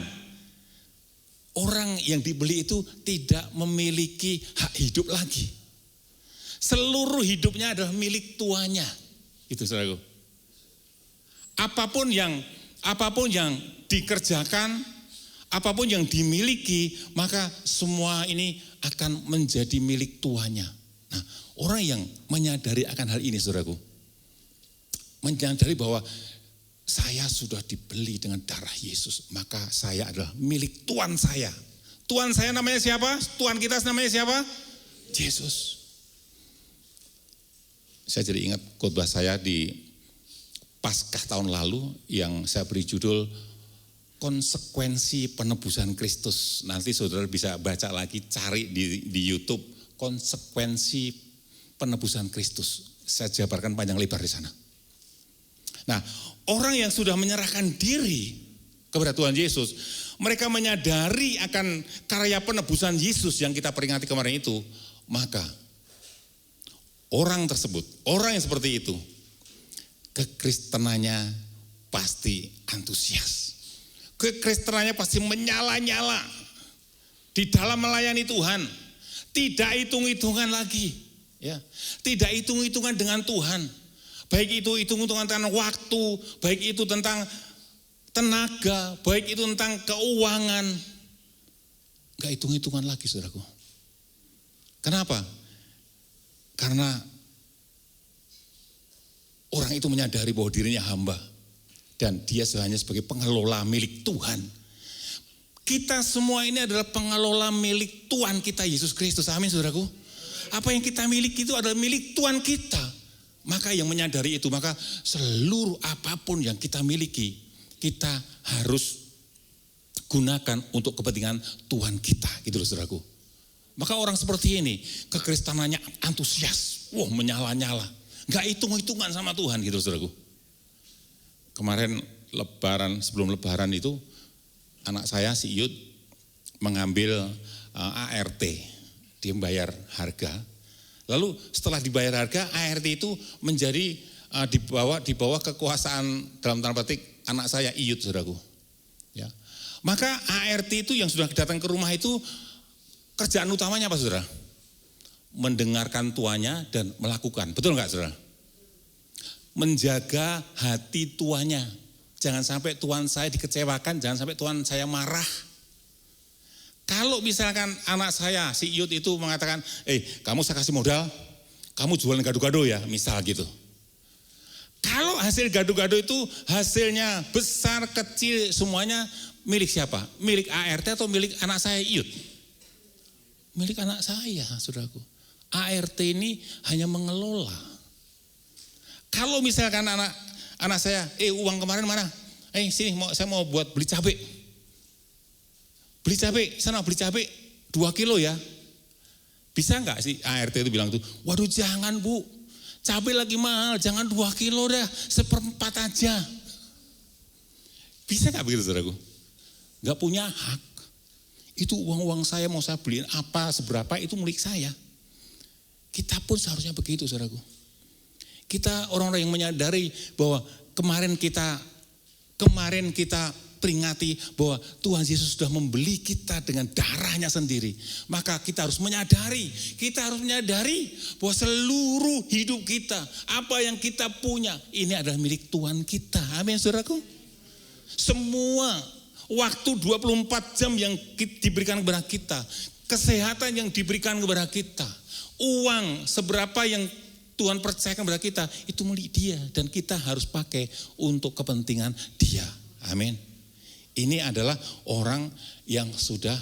orang yang dibeli itu tidak memiliki hak hidup lagi. Seluruh hidupnya adalah milik tuannya. Itu, saudaraku. Apapun yang dikerjakan, apapun yang dimiliki, maka semua ini akan menjadi milik tuannya. Nah, orang yang menyadari akan hal ini, saudaraku, menyadari bahwa saya sudah dibeli dengan darah Yesus, maka saya adalah milik Tuhan saya. Tuhan saya namanya siapa? Tuhan kita namanya siapa? Yesus. Saya jadi ingat khotbah saya di Paskah tahun lalu yang saya beri judul Konsekuensi Penebusan Kristus. Nanti saudara bisa baca lagi, cari di YouTube, Konsekuensi Penebusan Kristus. Saya jabarkan panjang lebar di sana. Nah, orang yang sudah menyerahkan diri kepada Tuhan Yesus, mereka menyadari akan karya penebusan Yesus yang kita peringati kemarin itu, maka orang tersebut, orang yang seperti itu, kekristenannya pasti antusias. Kekristenannya pasti menyala-nyala di dalam melayani Tuhan. Tidak hitung-hitungan lagi, ya. Tidak hitung-hitungan dengan Tuhan. Baik itu hitung-hitungan tentang waktu, baik itu tentang tenaga, baik itu tentang keuangan. Enggak hitung-hitungan lagi, saudaraku. Kenapa? Karena orang itu menyadari bahwa dirinya hamba dan dia hanya sebagai pengelola milik Tuhan. Kita semua ini adalah pengelola milik Tuhan kita, Yesus Kristus. Amin, saudaraku. Apa yang kita miliki itu adalah milik Tuhan kita. Maka yang menyadari itu, maka seluruh apapun yang kita miliki, kita harus gunakan untuk kepentingan Tuhan kita, gitu loh, saudaraku. Maka orang seperti ini, kekristenannya antusias, menyala-nyala, gak hitung-hitungan sama Tuhan, gitu loh, saudaraku. Kemarin sebelum lebaran itu, anak saya si Yud mengambil ART, dia membayar harga. Lalu setelah dibayar harga, ART itu menjadi di bawah kekuasaan dalam tanda petik anak saya Iyut, saudaraku. Ya. Maka ART itu yang sudah datang ke rumah itu kerjaan utamanya apa, saudara? Mendengarkan tuannya dan melakukan. Betul enggak, saudara? Menjaga hati tuannya. Jangan sampai tuan saya dikecewakan, jangan sampai tuan saya marah. Kalau misalkan anak saya, si Iyut itu mengatakan, kamu saya kasih modal, kamu jualan gado-gado ya, misal gitu. Kalau hasil gado-gado itu hasilnya besar, kecil, semuanya milik siapa? Milik ART atau milik anak saya Iyut? Milik anak saya, saudaraku. ART ini hanya mengelola. Kalau misalkan anak saya, uang kemarin mana? Sini saya mau buat beli cabai. Beli cabai, sana beli cabai 2 kilo ya. Bisa enggak sih ART itu bilang tuh, waduh jangan bu, cabai lagi mahal, jangan 2 kilo dah, 1/4 aja. Bisa enggak begitu, saudaraku? Enggak punya hak. Itu uang saya mau saya beliin apa, seberapa, itu milik saya. Kita pun seharusnya begitu, saudaraku. Kita orang-orang yang menyadari bahwa kemarin kita peringati bahwa Tuhan Yesus sudah membeli kita dengan darahnya sendiri. Maka kita harus menyadari bahwa seluruh hidup kita, apa yang kita punya, ini adalah milik Tuhan kita. Amin, saudaraku. Semua waktu 24 jam yang diberikan kepada kita, kesehatan yang diberikan kepada kita, uang, seberapa yang Tuhan percayakan kepada kita, itu milik Dia dan kita harus pakai untuk kepentingan Dia. Amin. Ini adalah orang yang sudah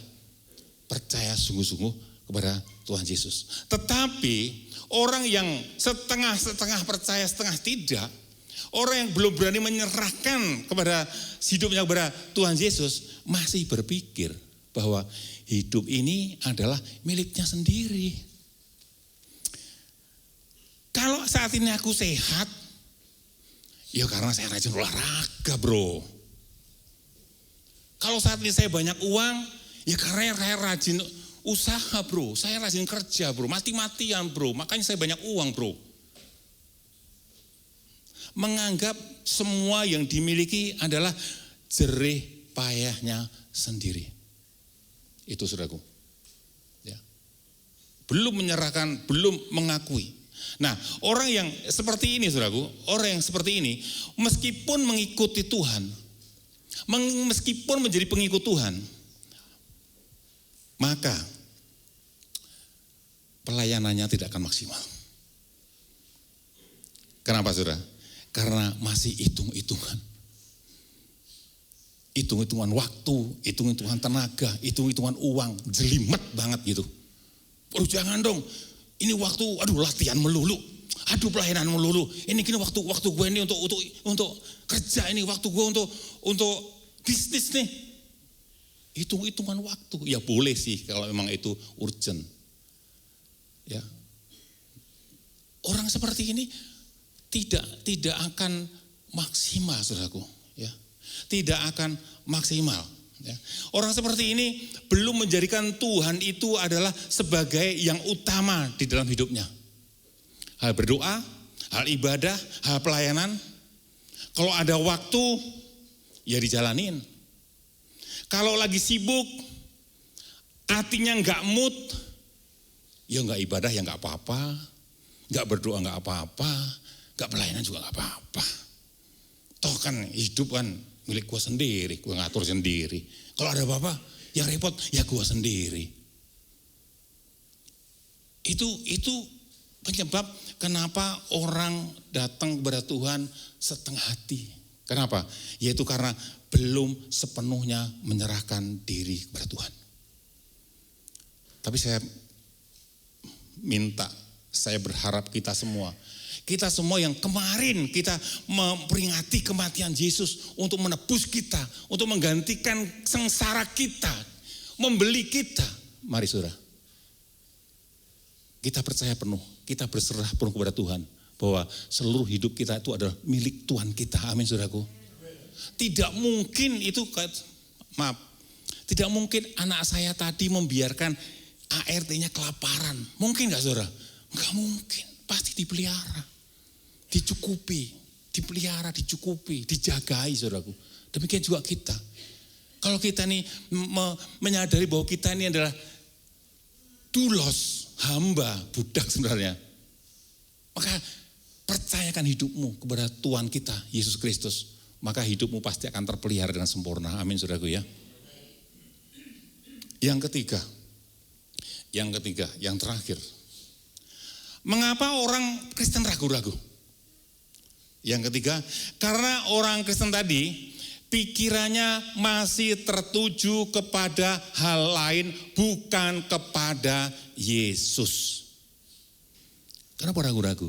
percaya sungguh-sungguh kepada Tuhan Yesus. Tetapi orang yang setengah-setengah percaya, setengah tidak, orang yang belum berani menyerahkan kepada hidupnya kepada Tuhan Yesus, masih berpikir bahwa hidup ini adalah miliknya sendiri. Kalau saat ini aku sehat, ya karena saya rajin olahraga, bro. Kalau saat ini saya banyak uang, ya karena saya rajin usaha, bro. Saya rajin kerja, bro. Mati-matian, bro. Makanya saya banyak uang, bro. Menganggap semua yang dimiliki adalah jerih payahnya sendiri. Itu saudaraku. Ya. Belum menyerahkan, belum mengakui. Nah, orang yang seperti ini saudaraku, orang yang seperti ini meskipun mengikuti Tuhan, meskipun menjadi pengikut Tuhan, maka pelayanannya tidak akan maksimal. Kenapa saudara? Karena masih hitung-hitungan. Hitung-hitungan waktu, hitung-hitungan tenaga, hitung-hitungan uang, jelimet banget gitu. Aduh jangan dong. Ini waktu, aduh latihan melulu, aduh pelayanan melulu. Ini gini waktu gue ini untuk kerja ini, waktu gue untuk bisnis nih. Hitung-hitungan waktu, ya boleh sih kalau memang itu urgent. Ya, orang seperti ini tidak akan maksimal, saudaraku. Ya, tidak akan maksimal. Ya. Orang seperti ini belum menjadikan Tuhan itu adalah sebagai yang utama di dalam hidupnya. Hal berdoa, hal ibadah, hal pelayanan. Kalau ada waktu, ya dijalanin. Kalau lagi sibuk, hatinya nggak mood, ya nggak ibadah ya nggak apa-apa, nggak berdoa nggak apa-apa, nggak pelayanan juga nggak apa-apa. Toh kan hidup kan milik gue sendiri, gue ngatur sendiri. Kalau ada apa-apa, yang repot ya gue sendiri. Itu penyebab kenapa orang datang kepada Tuhan setengah hati. Kenapa? Yaitu karena belum sepenuhnya menyerahkan diri kepada Tuhan. Tapi saya berharap kita semua yang kemarin kita memperingati kematian Yesus untuk menebus kita, untuk menggantikan sengsara kita, membeli kita. Mari saudara, kita percaya penuh, kita berserah penuh kepada Tuhan, bahwa seluruh hidup kita itu adalah milik Tuhan kita. Amin saudaraku. Tidak mungkin tidak mungkin anak saya tadi membiarkan ART-nya kelaparan. Mungkin gak saudara? Gak mungkin, pasti dipelihara. Dicukupi, dipelihara, dicukupi, dijagai saudaraku. Demikian juga kita. Kalau kita nih menyadari bahwa kita ini adalah doulos, hamba, budak sebenarnya. Maka percayakan hidupmu kepada Tuhan kita, Yesus Kristus. Maka hidupmu pasti akan terpelihara dengan sempurna. Amin saudaraku ya. Yang ketiga, yang terakhir. Mengapa orang Kristen ragu-ragu? Yang ketiga, karena orang Kristen tadi pikirannya masih tertuju kepada hal lain, bukan kepada Yesus. Kenapa ragu-ragu?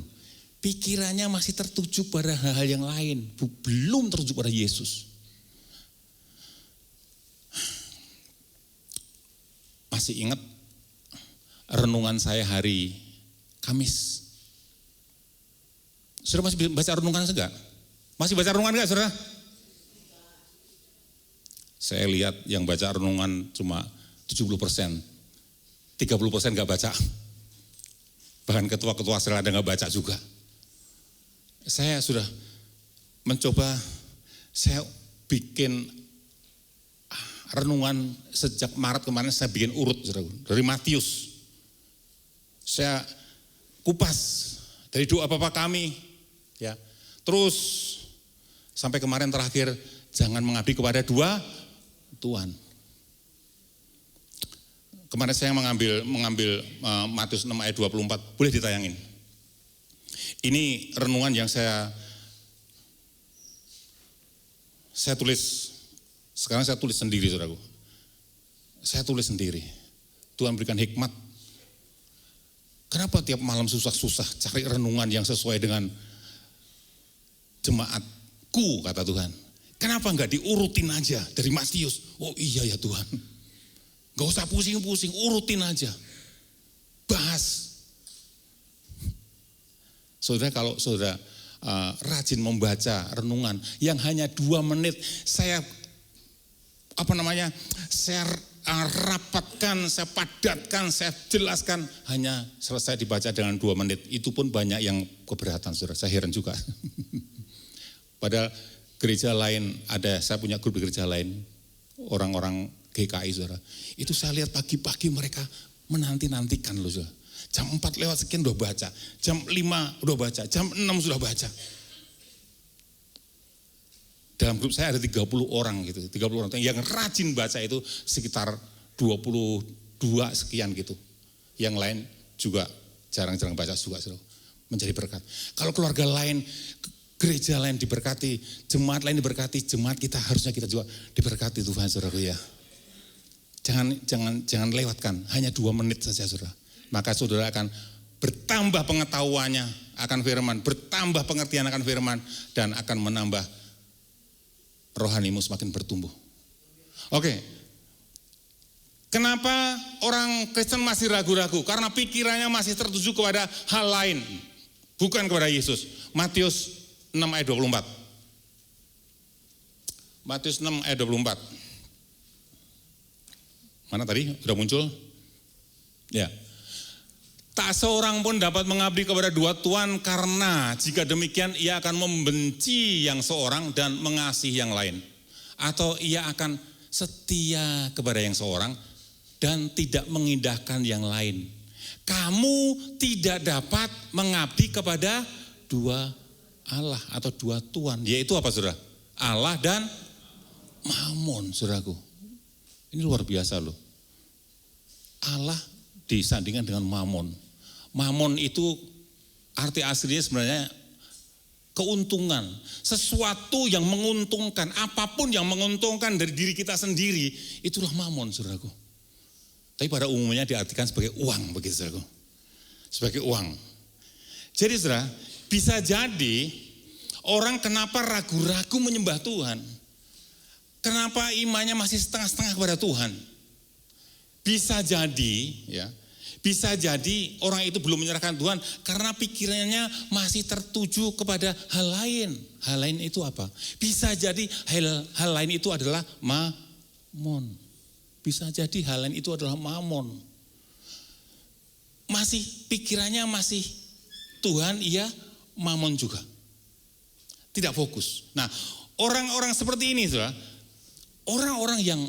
Pikirannya masih tertuju pada hal-hal yang lain, belum tertuju pada Yesus. Masih ingat renungan saya hari Kamis? Saudara masih baca renungan enggak? Masih baca renungan enggak saudara? Saya lihat yang baca renungan cuma 70%, 30% enggak baca. Bahkan ketua-ketua sel ada enggak baca juga. Saya sudah mencoba, saya bikin renungan sejak Maret kemarin, saya bikin urut saudara, dari Matius. Saya kupas dari doa Bapa kami, ya. Terus sampai kemarin terakhir, jangan mengabdi kepada dua Tuhan. kemarin saya mengambil Matius 6 ayat 24, boleh ditayangin. Ini renungan yang saya tulis, sekarang saya tulis sendiri saudaraku. Saya tulis sendiri. Tuhan berikan hikmat. Kenapa tiap malam susah-susah cari renungan yang sesuai dengan jemaatku, kata Tuhan. Kenapa enggak diurutin aja dari Matius? Oh iya ya Tuhan. Enggak usah pusing-pusing, urutin aja. Bahas. Saudara, kalau saudara rajin membaca renungan yang hanya 2 menit, saya rapatkan, saya padatkan, saya jelaskan, hanya selesai dibaca dengan 2 menit. Itu pun banyak yang keberatan, saudara. Saya heran juga. Padahal gereja lain ada, saya punya grup di gereja lain, orang-orang GKI, saudara. Itu saya lihat pagi-pagi mereka menanti-nantikan loh, saudara. Jam 4 lewat sekian udah baca, jam 5 udah baca, jam 6 sudah baca. Dalam grup saya ada 30 orang gitu, 30 orang yang rajin baca itu sekitar 22 sekian gitu. Yang lain juga jarang-jarang baca juga, menjadi berkat. Kalau keluarga lain, gereja lain diberkati, jemaat lain diberkati, jemaat kita harusnya kita juga diberkati Tuhan, saudaraku ya. Jangan lewatkan, hanya 2 menit saja, saudara. Maka saudara akan bertambah pengetahuannya akan firman, bertambah pengertian akan firman, dan akan menambah rohanimu semakin bertumbuh. Oke. Kenapa orang Kristen masih ragu-ragu? Karena pikirannya masih tertuju kepada hal lain, bukan kepada Yesus. Matius 6 ayat 24. Matius 6 ayat 24. Mana tadi? Sudah muncul? Ya. Tak seorang pun dapat mengabdi kepada 2 tuan, karena jika demikian ia akan membenci yang seorang dan mengasihi yang lain. Atau ia akan setia kepada yang seorang dan tidak mengindahkan yang lain. Kamu tidak dapat mengabdi kepada 2 Allah atau 2 tuan. Yaitu apa, saudara? Allah dan Mamon, saudaraku. Ini luar biasa loh. Allah disandingkan dengan Mamon. Mamon itu arti aslinya sebenarnya keuntungan. Sesuatu yang menguntungkan, apapun yang menguntungkan dari diri kita sendiri, itulah Mamon, saudaraku. Tapi pada umumnya diartikan sebagai uang, begitu, saudaraku. Sebagai uang. Jadi saudara, bisa jadi orang kenapa ragu-ragu menyembah Tuhan? Kenapa imannya masih setengah-setengah kepada Tuhan? Bisa jadi, ya. Bisa jadi orang itu belum menyerahkan Tuhan karena pikirannya masih tertuju kepada hal lain. Hal lain itu apa? Bisa jadi hal lain itu adalah mamon. Bisa jadi hal lain itu adalah mamon. Masih pikirannya masih Tuhan, iya, mamon juga. Tidak fokus. Nah, orang-orang seperti ini, saudara, orang-orang yang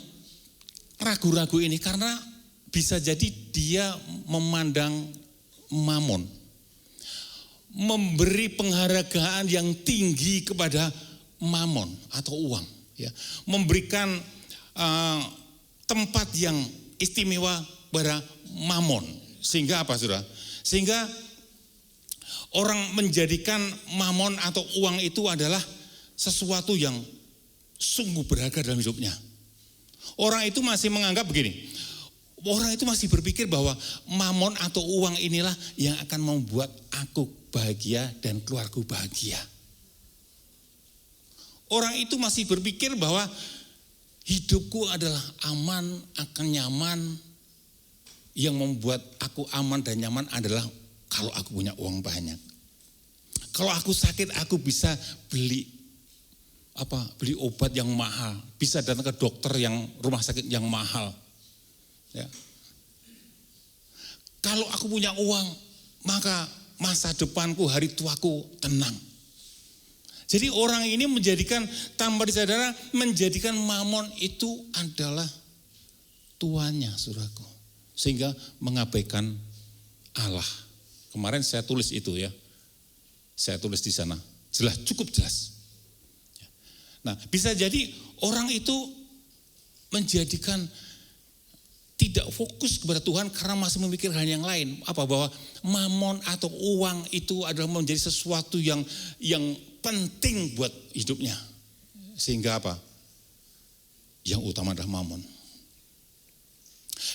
ragu-ragu ini karena bisa jadi dia memandang mamon, memberi penghargaan yang tinggi kepada mamon atau uang, ya, memberikan tempat yang istimewa pada mamon, sehingga apa, saudara? Sehingga orang menjadikan mamon atau uang itu adalah sesuatu yang sungguh berharga dalam hidupnya. Orang itu masih menganggap begini. Orang itu masih berpikir bahwa mamon atau uang inilah yang akan membuat aku bahagia dan keluargaku bahagia. Orang itu masih berpikir bahwa hidupku adalah aman, akan nyaman. Yang membuat aku aman dan nyaman adalah kalau aku punya uang banyak. Kalau aku sakit, aku bisa beli obat yang mahal, bisa datang ke dokter yang rumah sakit yang mahal. Ya. Kalau aku punya uang, maka masa depanku, hari tuaku tenang. Jadi orang ini menjadikan, tanpa disadari, menjadikan mamon itu adalah tuannya, saudaraku. Sehingga mengabaikan Allah. Kemarin saya tulis itu, ya. Saya tulis di sana. Jelas, cukup jelas. Nah, bisa jadi orang itu menjadikan tidak fokus kepada Tuhan karena masih memikirkan yang lain. Apa? Bahwa mamon atau uang itu adalah menjadi sesuatu yang penting buat hidupnya. Sehingga apa? Yang utama adalah mamon.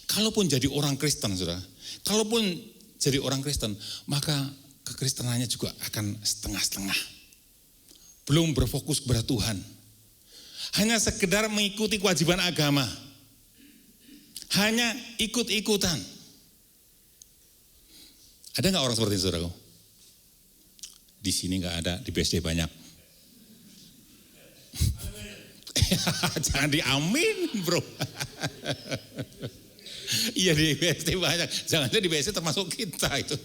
Kalaupun jadi orang Kristen, saudara, kalaupun jadi orang Kristen, maka kekristenannya juga akan setengah-setengah. Belum berfokus kepada Tuhan. Hanya sekedar mengikuti kewajiban agama. Hanya ikut-ikutan. Ada nggak orang seperti itu, saudaraku? Di sini nggak ada, di BSD banyak. Jangan diamin, bro. Iya, di BSD banyak. Jangan di BSD termasuk kita itu.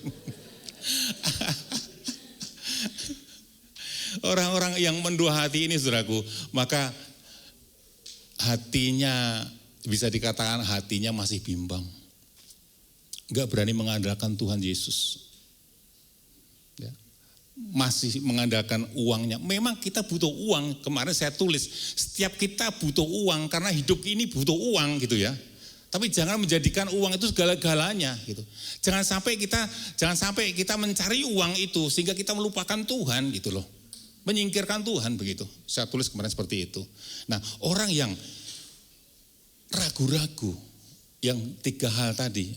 Orang-orang yang mendua hati ini, saudaraku, maka hatinya bisa dikatakan hatinya masih bimbang. Enggak berani mengandalkan Tuhan Yesus. Ya. Masih mengandalkan uangnya. Memang kita butuh uang. Kemarin saya tulis, setiap kita butuh uang karena hidup ini butuh uang gitu ya. Tapi jangan menjadikan uang itu segala-galanya gitu. Jangan sampai kita mencari uang itu sehingga kita melupakan Tuhan gitu loh. Menyingkirkan Tuhan begitu. Saya tulis kemarin seperti itu. Nah, orang yang ragu-ragu, yang tiga hal tadi,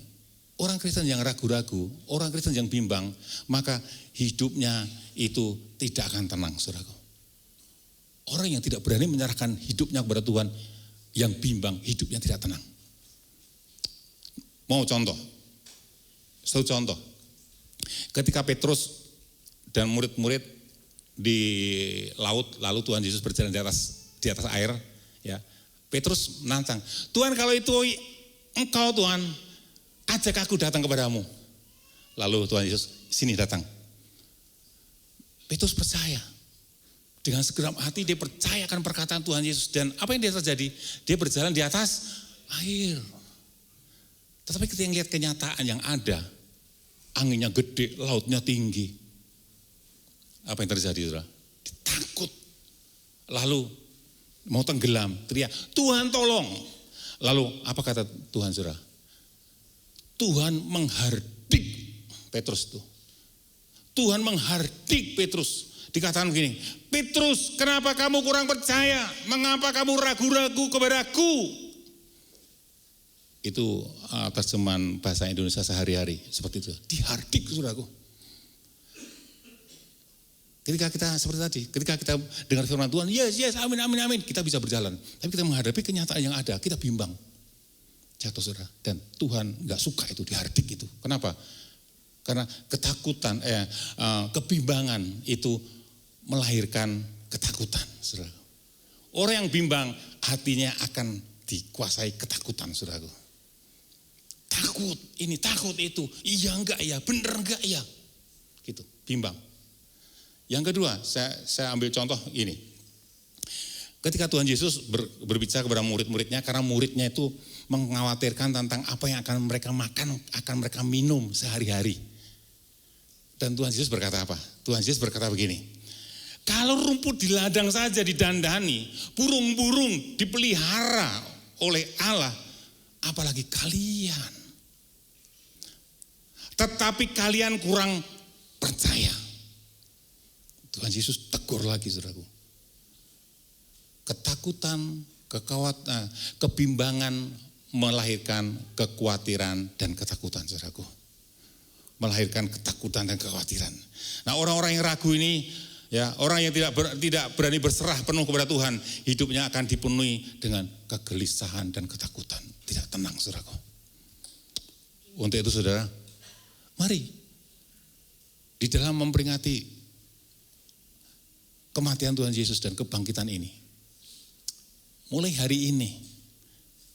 orang Kristen yang ragu-ragu, orang Kristen yang bimbang, maka hidupnya itu tidak akan tenang, saudaraku. Orang yang tidak berani menyerahkan hidupnya kepada Tuhan, yang bimbang, hidupnya tidak tenang. Mau contoh? Satu contoh. Ketika Petrus dan murid-murid di laut, lalu Tuhan Yesus berjalan di atas air, ya. Petrus menantang, Tuhan kalau itu Engkau Tuhan, ajak aku datang kepadamu. Lalu Tuhan Yesus, sini datang. Petrus percaya. Dengan segenap hati dia percaya akan perkataan Tuhan Yesus. Dan apa yang dia terjadi? Dia berjalan di atas air. Tetapi ketika lihat kenyataan yang ada, anginnya gede, lautnya tinggi. Apa yang terjadi, saudara? Takut. Lalu mau tenggelam, teriak, Tuhan tolong. Lalu apa kata Tuhan, saudara? Tuhan menghardik Petrus itu. Tuhan menghardik Petrus. Dikatakan begini, Petrus, kenapa kamu kurang percaya? Mengapa kamu ragu-ragu kepadaku? Itu terjemahan bahasa Indonesia sehari-hari seperti itu. Dihardik, saudaraku. Ketika kita seperti tadi, ketika kita dengar firman Tuhan, yes, amin, kita bisa berjalan. Tapi kita menghadapi kenyataan yang ada, kita bimbang. Jatuh, saudara. Dan Tuhan gak suka itu, dihardik itu. Kenapa? Karena ketakutan, kebimbangan itu melahirkan ketakutan, saudara. Orang yang bimbang, hatinya akan dikuasai ketakutan, saudara. Takut, ini takut itu, iya enggak ya, bener enggak ya. Gitu, bimbang. Yang kedua, saya ambil contoh ini. Ketika Tuhan Yesus berbicara kepada murid-muridnya, karena muridnya itu mengkhawatirkan tentang apa yang akan mereka makan, akan mereka minum sehari-hari. Dan Tuhan Yesus berkata apa? Tuhan Yesus berkata begini, kalau rumput di ladang saja didandani, burung-burung dipelihara oleh Allah, apalagi kalian. Tetapi kalian kurang percaya. Tuhan Yesus tegur lagi, saudaraku. Ketakutan, kebimbangan melahirkan kekhawatiran dan ketakutan, saudaraku. Melahirkan ketakutan dan kekhawatiran. Nah, orang-orang yang ragu ini, ya, orang yang tidak berani berserah penuh kepada Tuhan, hidupnya akan dipenuhi dengan kegelisahan dan ketakutan, tidak tenang, saudaraku. Untuk itu, saudara, mari di dalam memperingati kematian Tuhan Yesus dan kebangkitan ini, mulai hari ini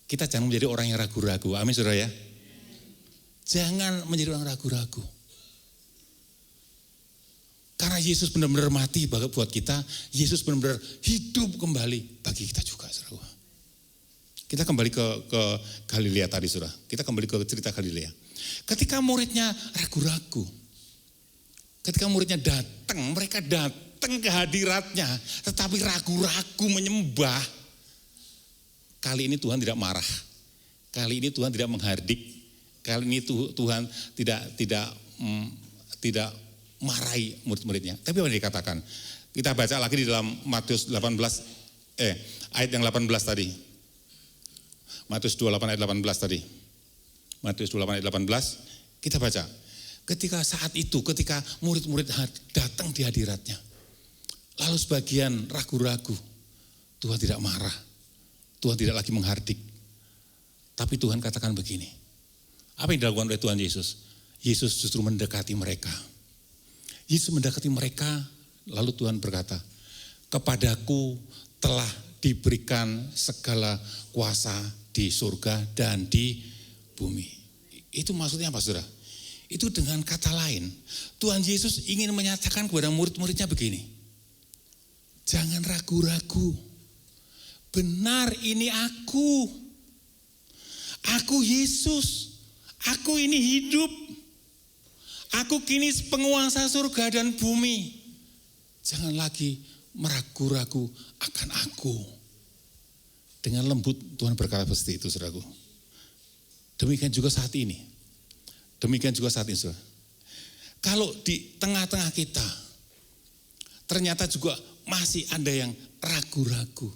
kita jangan menjadi orang yang ragu-ragu. Amin, saudara ya. Jangan menjadi orang ragu-ragu. Karena Yesus benar-benar mati buat kita, Yesus benar-benar hidup kembali bagi kita juga, saudara. Kita kembali ke Galilea tadi, saudara. Kita kembali ke cerita Galilea. Ketika muridnya ragu-ragu, ketika muridnya datang, mereka datang ke hadiratnya, tetapi ragu-ragu menyembah. Kali ini Tuhan tidak marah. Kali ini Tuhan tidak menghardik. Kali ini Tuhan tidak marahi murid-muridnya. Tapi apa yang dikatakan? Kita baca lagi di dalam Matius 18 ayat yang 18 tadi. Matius 28 ayat 18 tadi. Matius 28 ayat 18 kita baca. Ketika saat itu, ketika murid-murid datang di hadiratnya, lalu sebagian ragu-ragu, Tuhan tidak marah, Tuhan tidak lagi menghardik. Tapi Tuhan katakan begini, apa yang dilakukan oleh Tuhan Yesus? Yesus justru mendekati mereka. Yesus mendekati mereka, lalu Tuhan berkata, kepadaku telah diberikan segala kuasa di surga dan di bumi. Itu maksudnya apa, saudara? Itu dengan kata lain, Tuhan Yesus ingin menyatakan kepada murid-muridnya begini, jangan ragu-ragu, benar ini aku Yesus, aku ini hidup, aku kini penguasa surga dan bumi, jangan lagi meragu-ragu akan aku. Dengan lembut Tuhan berkata seperti itu, saudaraku. Demikian juga saat ini. Saudara. Kalau di tengah-tengah kita, ternyata juga masih ada yang ragu-ragu.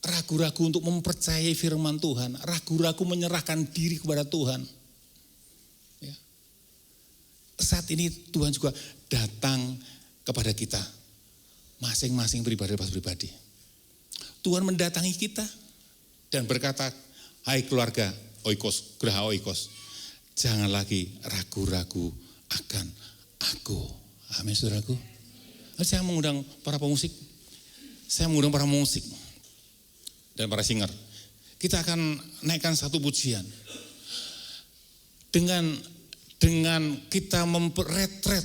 Ragu-ragu untuk mempercayai firman Tuhan, ragu-ragu menyerahkan diri kepada Tuhan. Ya. Saat ini Tuhan juga datang kepada kita, masing-masing pribadi. Tuhan mendatangi kita dan berkata, hai keluarga Oikos, Geraha Oikos, jangan lagi ragu-ragu akan aku. Amin, saudaraku. Saya mengundang para pemusik, dan para singer. Kita akan naikkan satu pujian. Dengan kita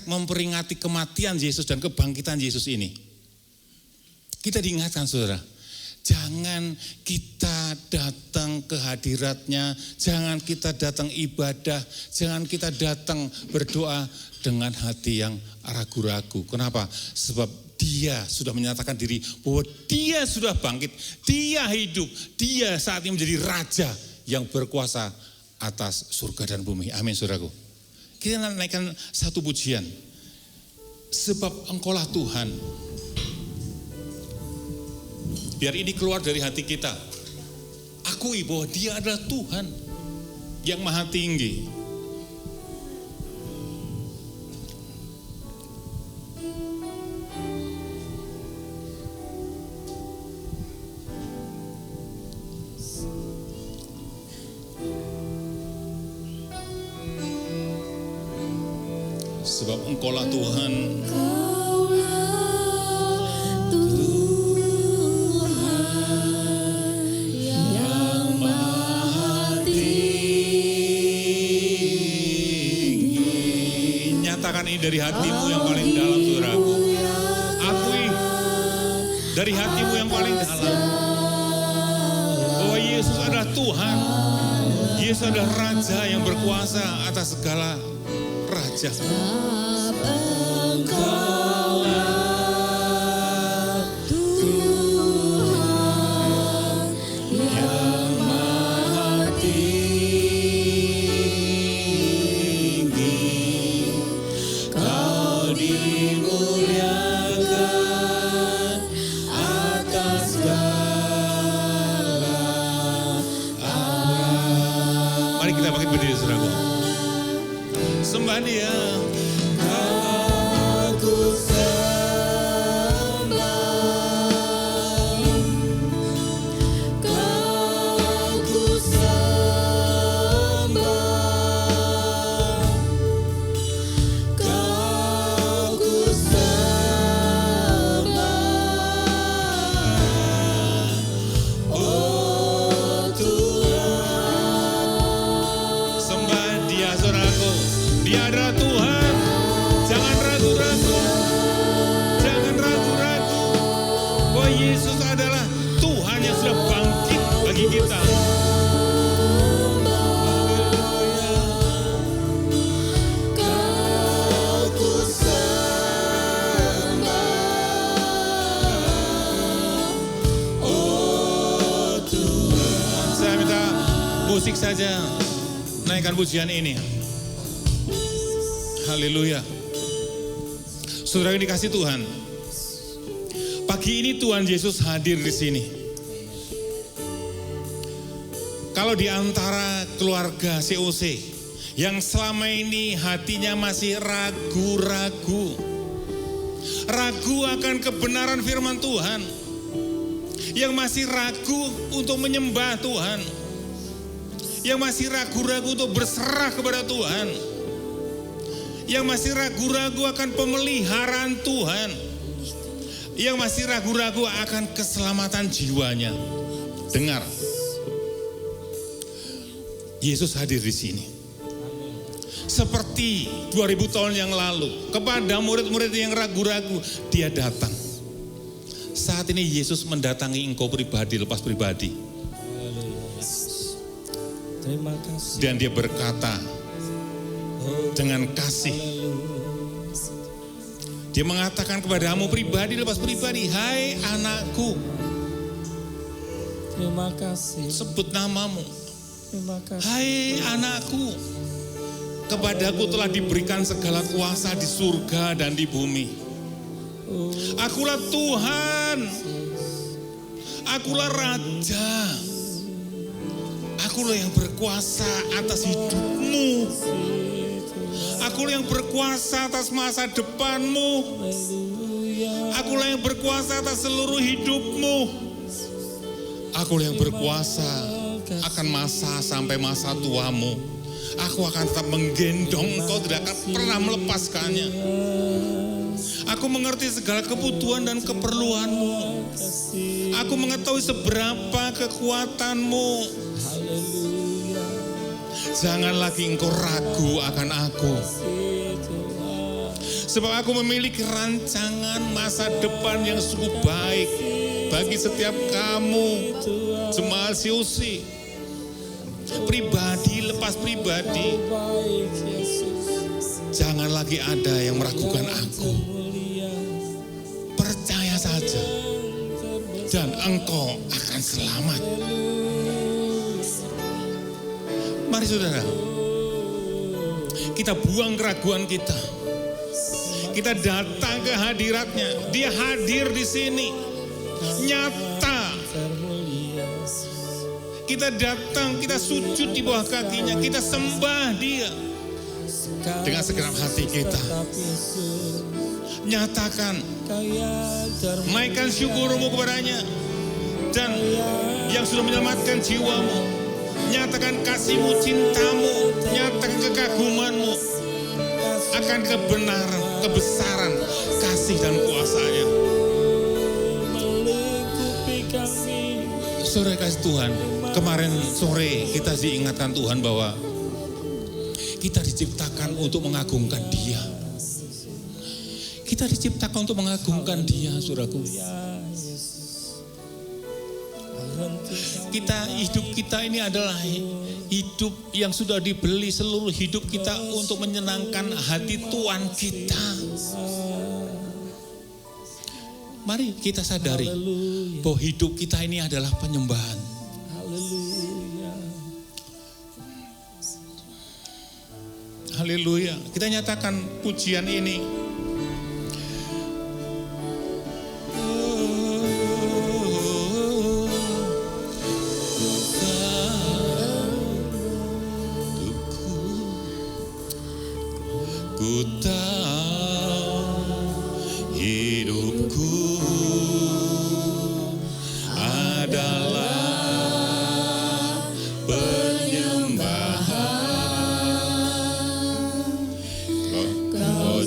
memperingati kematian Yesus dan kebangkitan Yesus ini. Kita diingatkan, saudara, jangan kita datang ke hadiratnya, jangan kita datang ibadah, jangan kita datang berdoa dengan hati yang ragu-ragu. Kenapa? Sebab Dia sudah menyatakan diri bahwa Dia sudah bangkit, Dia hidup, Dia saat ini menjadi Raja yang berkuasa atas surga dan bumi. Amin, saudaraku. Kita naikkan satu pujian. Sebab Engkaulah Tuhan. Biar ini keluar dari hati kita. Akui bahwa Dia adalah Tuhan yang maha tinggi. Sebab Engkaulah Tuhan. Ini dari hatimu yang paling dalam, saudaraku. Akui dari hatimu yang paling dalam bahwa Yesus adalah Tuhan. Yesus adalah Raja yang berkuasa atas segala raja. Sembah Dia. Aku sembah, aku sembah, aku sembah, oh Tuhan. Sembah Dia, saudaraku. Dia adalah Tuhan. Jangan ragu-ragu. Jangan ragu-ragu. Bahwa Yesus adalah Tuhan yang sudah bangkit bagi kita. Saya musik saja, naikkan pujian ini. Haleluya. Saudara yang dikasih Tuhan, pagi ini Tuhan Yesus hadir di sini. Kalau di antara keluarga COC yang selama ini hatinya masih ragu-ragu, ragu akan kebenaran firman Tuhan, yang masih ragu untuk menyembah Tuhan, yang masih ragu-ragu untuk berserah kepada Tuhan, yang masih ragu-ragu akan pemeliharaan Tuhan, yang masih ragu-ragu akan keselamatan jiwanya. Dengar, Yesus hadir di sini. Seperti 2000 tahun yang lalu, kepada murid-murid yang ragu-ragu, dia datang. Saat ini Yesus mendatangi engkau pribadi, lepas pribadi. Terima kasih. Dan dia berkata dengan kasih. Dia mengatakan kepadamu pribadi, lepas pribadi, hai anakku. Terima kasih. Sebut namamu. Terima kasih. Hai anakku, kepadaku telah diberikan segala kuasa di surga dan di bumi. Akulah Tuhan, akulah Raja, akulah yang berkuasa atas hidupmu, akulah yang berkuasa atas masa depanmu, akulah yang berkuasa atas seluruh hidupmu, akulah yang berkuasa akan masa sampai masa tuamu. Aku akan tetap menggendong engkau, tidak akan pernah melepaskannya. Aku mengerti segala kebutuhan dan keperluanmu. Aku mengetahui seberapa kekuatanmu. Jangan lagi engkau ragu akan aku. Sebab aku memiliki rancangan masa depan yang cukup baik bagi setiap kamu, jemaat COC. Pribadi lepas pribadi. Jangan lagi ada yang meragukan aku. Percaya saja dan engkau akan selamat. Mari saudara, kita buang keraguan kita. Kita datang ke hadiratnya. Dia hadir di sini, nyata. Kita datang, kita sujud di bawah kakinya, kita sembah dia dengan segenap hati kita. Nyatakan, naikkan syukurmu kepadanya, dan yang sudah menyelamatkan jiwamu, nyatakan kasihmu, cintamu, nyatakan kekagumanmu akan kebenaran, kebesaran, kasih dan kuasanya. Sore kasih Tuhan, kemarin sore kita diingatkan Tuhan bahwa kita diciptakan untuk mengagungkan Dia. Kita diciptakan untuk mengagungkan Dia, saudaraku. Hidup kita ini adalah hidup yang sudah dibeli, seluruh hidup kita untuk menyenangkan hati Tuhan kita. Mari kita sadari bahwa hidup kita ini adalah penyembahan. Haleluya. Kita nyatakan pujian ini. Ku tahu hidupku adalah penyembahan. Kau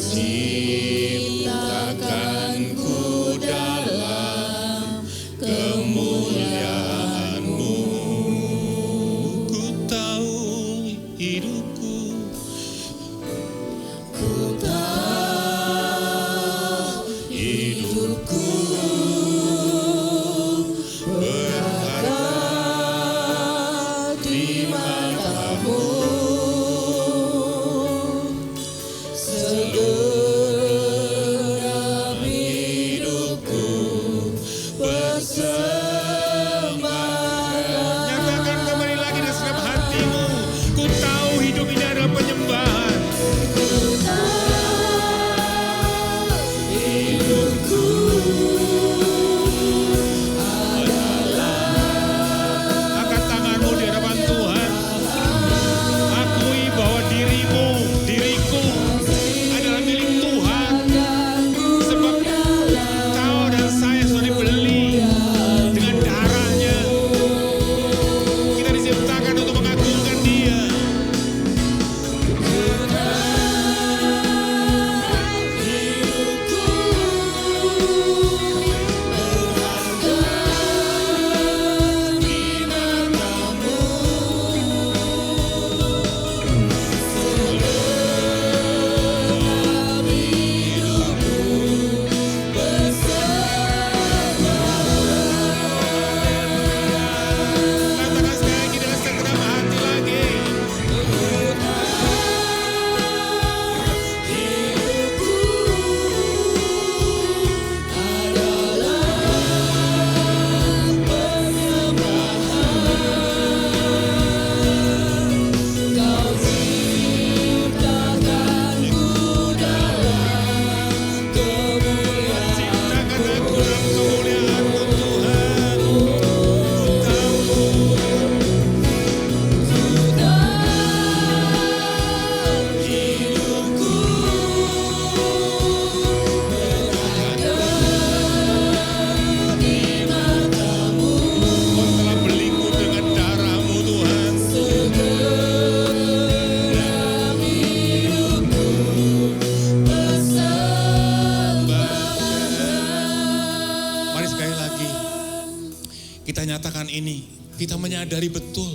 kita nyatakan ini, kita menyadari betul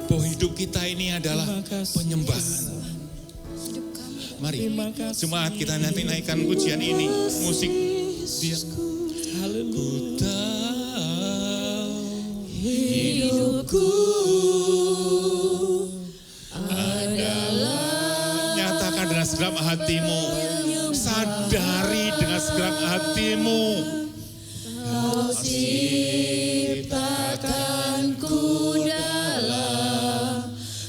bahwa hidup kita ini adalah penyembahan. Mari, jemaat kita nanti naikkan pujian ini, musik dia. Haleluya. Hidupku Nyatakan dengan segenap hatimu, sadari dengan segenap hatimu. Kau ciptakanku dalam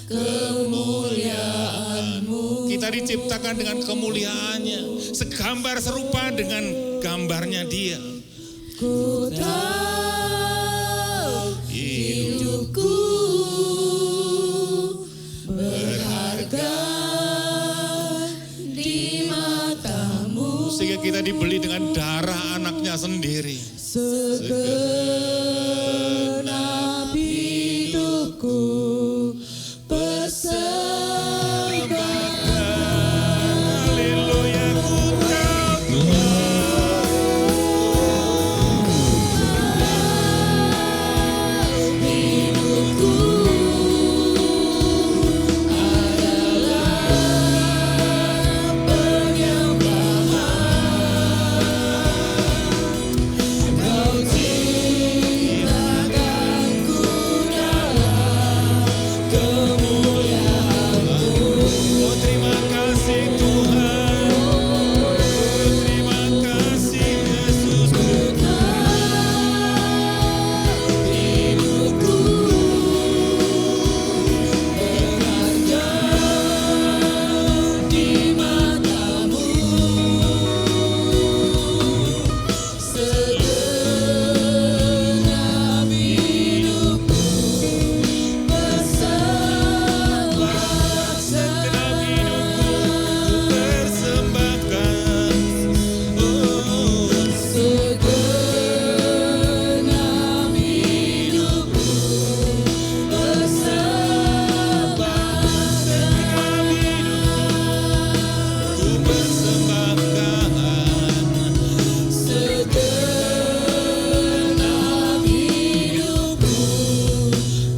kemuliaan-Mu. Kita diciptakan dengan kemuliaannya, segambar serupa dengan gambarnya Dia. Ku tahu hidupku berharga di mata-Mu. Sehingga kita dibeli dengan darah anaknya sendiri. Segenap hidupku persembahkan. Haleluya, ku tahu Hidupku adalah penyembahan. Kau ciptakanku dalam kemuliaan-Mu. Oh, terima kasih Tuhan. Oh, terima kasih Yesus. Hidupku berharga di mata-Mu. Segenap hidupku persembahkan. Segenap hidupku ku persembahkan. Oh, Segenap hidupku persembahkan. ku persembahkan. Segenap hidupku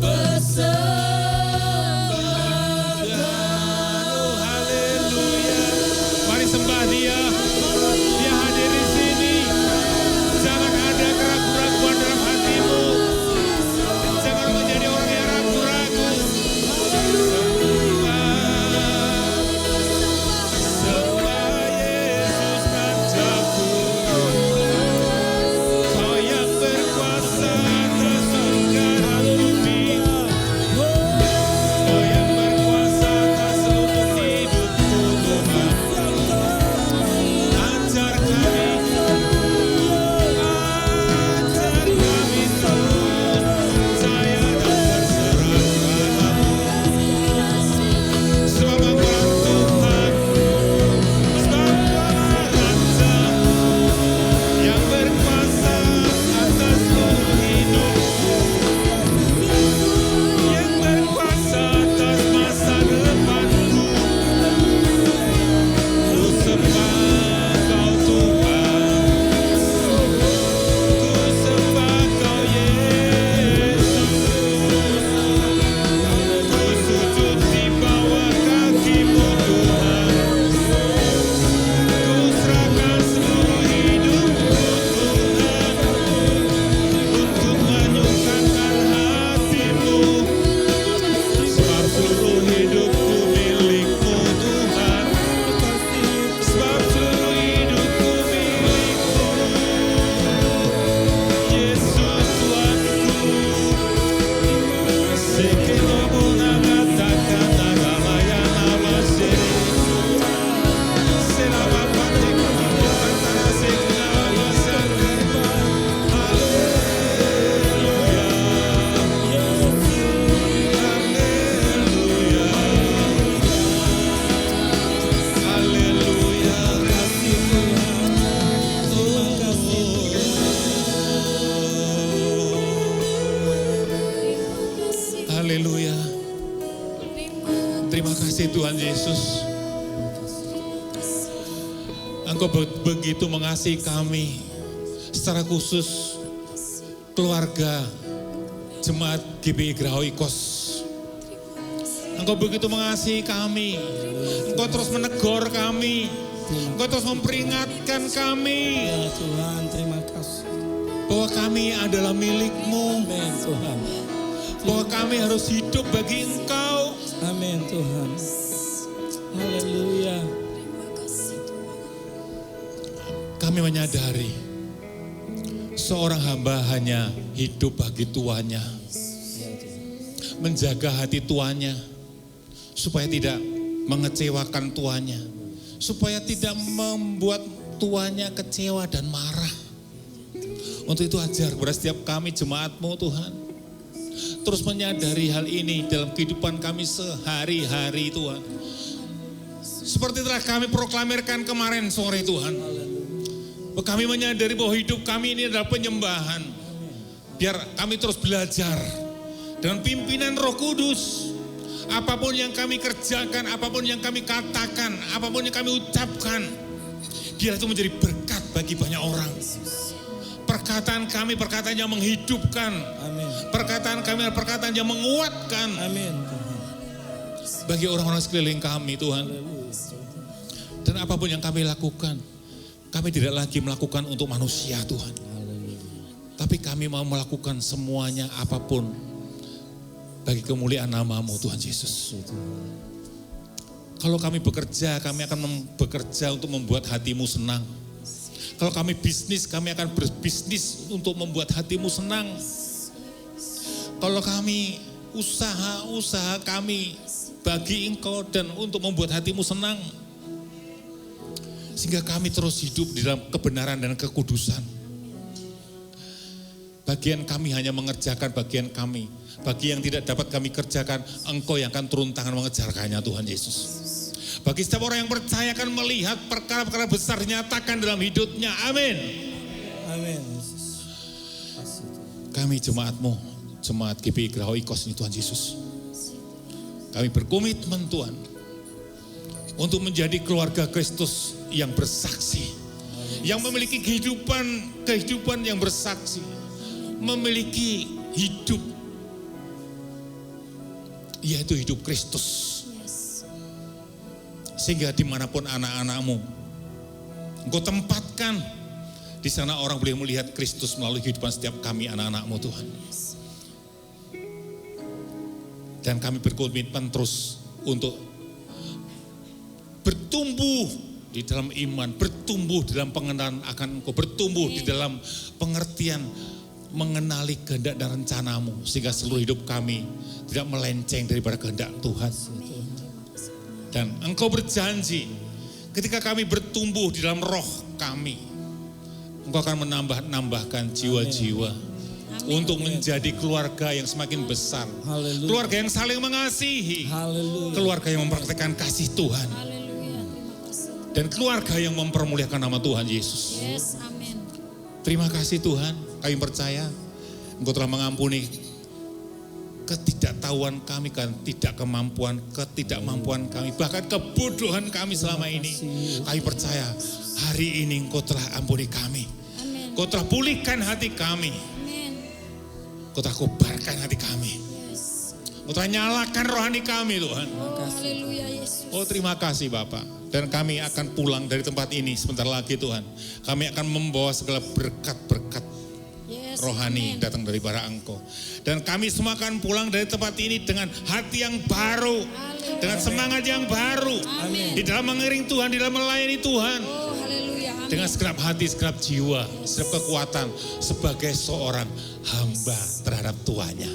persembahkan. Oh, haleluya. Mari sembah Dia. Dia hadir di sini. Jangan ada keraguan-keraguan dalam hatimu. Jangan menjadi orang yang ragu-ragu. Sembah Yesus Rajaku. Kau yang berkuasa atas surga dan bumi. Kau yang berkuasa atas seluruh hidupku Tuhan. Ajar kami Tuhan, percaya dan berserah padamu. Sebab Engkau Tuhan, sebab Engkau Raja yang berkuasa atas seluruh hidupku, yang berkuasa atas masa depanku. Ku sembah Kau Tuhan, ku sembah Kau Yesus, ku sujud di bawah kaki-Mu Tuhan, ku serahkan seluruh hidupku Tuhan, untuk menyukakan hati-Mu, sebab seluruh hidupku milik-Mu Tuhan, sebab seluruh hidupku milik-Mu, Yesus Tuhanku. Sekelomu nangatakan nagamaya nama siri, selama patik antara sekelomu sangkar. Haleluya, haleluya, haleluya. Haleluya. Terima kasih Tuhan Yesus. Engkau begitu mengasihi kami. Secara khusus keluarga Jemaat GBI Grahoikos, Engkau begitu mengasihi kami. Engkau terus menegur kami. Engkau terus memperingatkan kami Ya Tuhan, terima kasih. bahwa kami adalah milik-Mu. Amin Tuhan. Bahwa kami harus hidup bagi Engkau. Amin Tuhan. Haleluya. Kami menyadari seorang hamba hanya hidup bagi tuannya, menjaga hati tuannya, supaya tidak mengecewakan tuannya, supaya tidak membuat tuannya kecewa dan marah. Untuk itu ajar kepada setiap kami jemaat-Mu Tuhan, terus menyadari hal ini dalam kehidupan kami sehari-hari Tuhan. Seperti telah kami proklamirkan kemarin sore Tuhan, kami menyadari bahwa hidup kami ini adalah penyembahan. Biar kami terus belajar dengan pimpinan Roh Kudus. Apapun yang kami kerjakan, apapun yang kami katakan, apapun yang kami ucapkan, biar itu menjadi berkat bagi banyak orang. Perkataan kami perkataan yang menghidupkan. Amin. Perkataan kami adalah perkataan yang menguatkan. Amin Tuhan. Bagi orang-orang sekeliling kami Tuhan. Dan apapun yang kami lakukan, kami tidak lagi melakukan untuk manusia Tuhan. Tapi kami mau melakukan semuanya apapun bagi kemuliaan nama-Mu Tuhan Yesus. Kalau kami bekerja, kami akan bekerja untuk membuat hati-Mu senang. Kalau kami bisnis, kami akan berbisnis untuk membuat hati-Mu senang. Kalau kami usaha kami bagi Engkau dan untuk membuat hati-Mu senang. Sehingga kami terus hidup di dalam kebenaran dan kekudusan. Bagian kami hanya mengerjakan bagian kami. Bagi yang tidak dapat kami kerjakan, Engkau yang akan turun tangan mengejarkannya Tuhan Yesus. Bagi setiap orang yang percaya akan melihat perkara-perkara besar dinyatakan dalam hidupnya. Amin. Amin. Kami jemaat-Mu, jemaat GBI Grahoikos ini Tuhan Yesus. Kami berkomitmen Tuhan untuk menjadi keluarga Kristus yang bersaksi, yang memiliki kehidupan yang bersaksi, memiliki hidup, yaitu hidup Kristus. Sehingga dimanapun anak-anak-Mu Engkau tempatkan, di sana orang boleh melihat Kristus melalui kehidupan setiap kami anak-anak-Mu Tuhan. Dan kami berkomitmen terus untuk bertumbuh di dalam iman, bertumbuh di dalam pengenalan akan Engkau, bertumbuh di dalam pengertian mengenali kehendak dan rencana-Mu, sehingga seluruh hidup kami tidak melenceng daripada kehendak Tuhan. Dan Engkau berjanji ketika kami bertumbuh di dalam roh kami, Engkau akan menambahkan jiwa-jiwa untuk menjadi keluarga yang semakin besar. Haleluya. Keluarga yang saling mengasihi. Haleluya. Keluarga yang mempraktikkan kasih Tuhan. Dan keluarga yang mempermuliakan nama Tuhan Yesus. Yes, amin. Terima kasih Tuhan, kami percaya Engkau telah mengampuni ketidaktahuan kami, ketidakmampuan kami, bahkan kebodohan kami selama ini. Kami percaya hari ini Engkau telah ampuni kami. Amin. Engkau telah pulihkan hati kami. Amin. Engkau telah kobarkan hati kami. Yes. Engkau telah nyalakan rohani kami Tuhan. Oh, haleluya Yesus. Oh terima kasih Bapak. Dan kami akan pulang dari tempat ini sebentar lagi Tuhan. Kami akan membawa segala berkat-berkat Yes, rohani amin. datang dari bara Engkau. Dan kami semua akan pulang dari tempat ini dengan hati yang baru. Haleluya. Dengan semangat yang baru. Amin. Di dalam mengiring Tuhan, di dalam melayani Tuhan. Oh, haleluya. Amin. Dengan segenap hati, segenap jiwa, segenap kekuatan. Sebagai seorang hamba terhadap tuannya.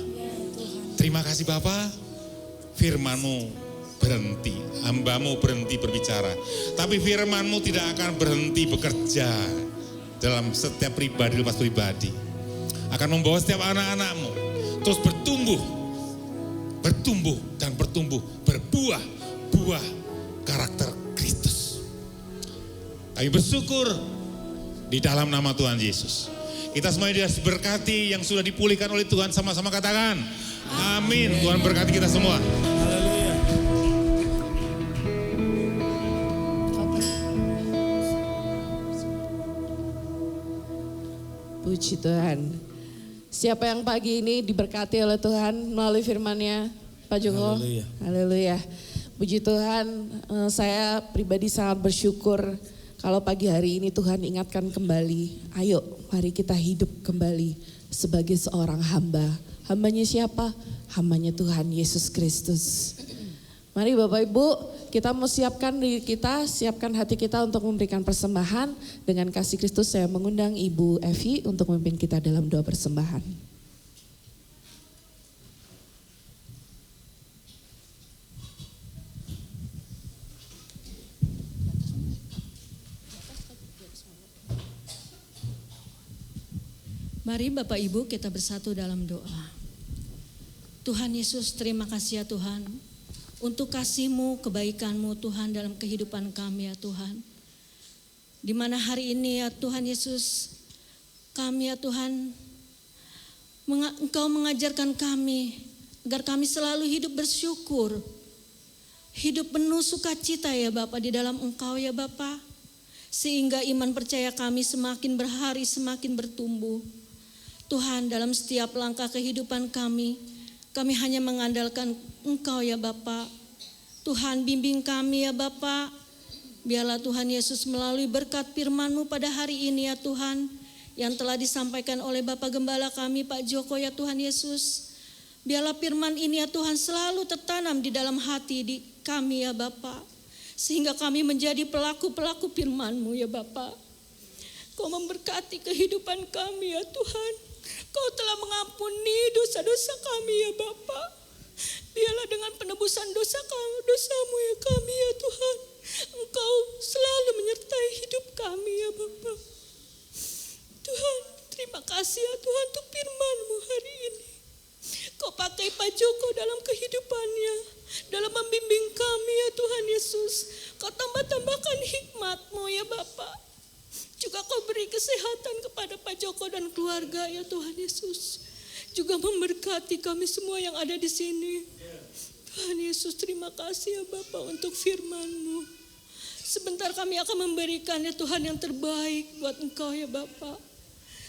Terima kasih Bapak. Firman-Mu berhenti, hamba-Mu berhenti berbicara. Tapi firman-Mu tidak akan berhenti bekerja dalam setiap pribadi lepas pribadi. Akan membawa setiap anak-anak-Mu terus bertumbuh dan bertumbuh, berbuah karakter Kristus. Kami bersyukur di dalam nama Tuhan Yesus. Kita semuanya diberkati yang sudah dipulihkan oleh Tuhan, sama-sama katakan amin. Tuhan berkati kita semua. Haleluya. Puji Tuhan. Siapa yang pagi ini diberkati oleh Tuhan melalui firman-Nya, Pak Joko? Haleluya. Haleluya. Puji Tuhan, saya pribadi sangat bersyukur kalau pagi hari ini Tuhan ingatkan kembali, ayo mari kita hidup kembali sebagai seorang hamba. Hambanya siapa? Hambanya Tuhan Yesus Kristus. Mari Bapak Ibu, kita mau siapkan diri kita, siapkan hati kita untuk memberikan persembahan. Dengan kasih Kristus saya mengundang Ibu Evi untuk memimpin kita dalam doa persembahan. Mari Bapak Ibu kita bersatu dalam doa. Tuhan Yesus, terima kasih ya Tuhan. Untuk kasih-Mu, kebaikan-Mu Tuhan dalam kehidupan kami ya Tuhan. Di mana hari ini ya Tuhan Yesus, kami ya Tuhan, Engkau mengajarkan kami agar kami selalu hidup bersyukur. Hidup penuh sukacita ya Bapa di dalam Engkau ya Bapa. Sehingga iman percaya kami semakin berhari semakin bertumbuh. Tuhan, dalam setiap langkah kehidupan kami hanya mengandalkan Engkau ya Bapa. Tuhan, bimbing kami ya Bapa. Biarlah Tuhan Yesus melalui berkat firman-Mu pada hari ini ya Tuhan, yang telah disampaikan oleh Bapak Gembala kami Pak Joko ya Tuhan Yesus. Biarlah firman ini ya Tuhan selalu tertanam di dalam hati di kami ya Bapa. Sehingga kami menjadi pelaku-pelaku firman-Mu ya Bapa. Kau memberkati kehidupan kami ya Tuhan. Kau telah mengampuni dosa-dosa kami ya Bapa. Biarlah dengan penebusan dosa-Mu ya kami ya Tuhan. Engkau selalu menyertai hidup kami ya Bapa. Tuhan, terima kasih ya Tuhan untuk firman-Mu hari ini. Kau pakai Pak Joko dalam kehidupannya, dalam membimbing kami ya Tuhan Yesus. Kau tambah-tambahkan hikmat-Mu ya Bapa. Juga Kau beri kesehatan kepada Pak Joko dan keluarga ya Tuhan Yesus. Juga memberkati kami semua yang ada di sini. Tuhan Yesus, terima kasih ya Bapa untuk firman-Mu. Sebentar kami akan memberikan ya Tuhan yang terbaik buat Engkau ya Bapa.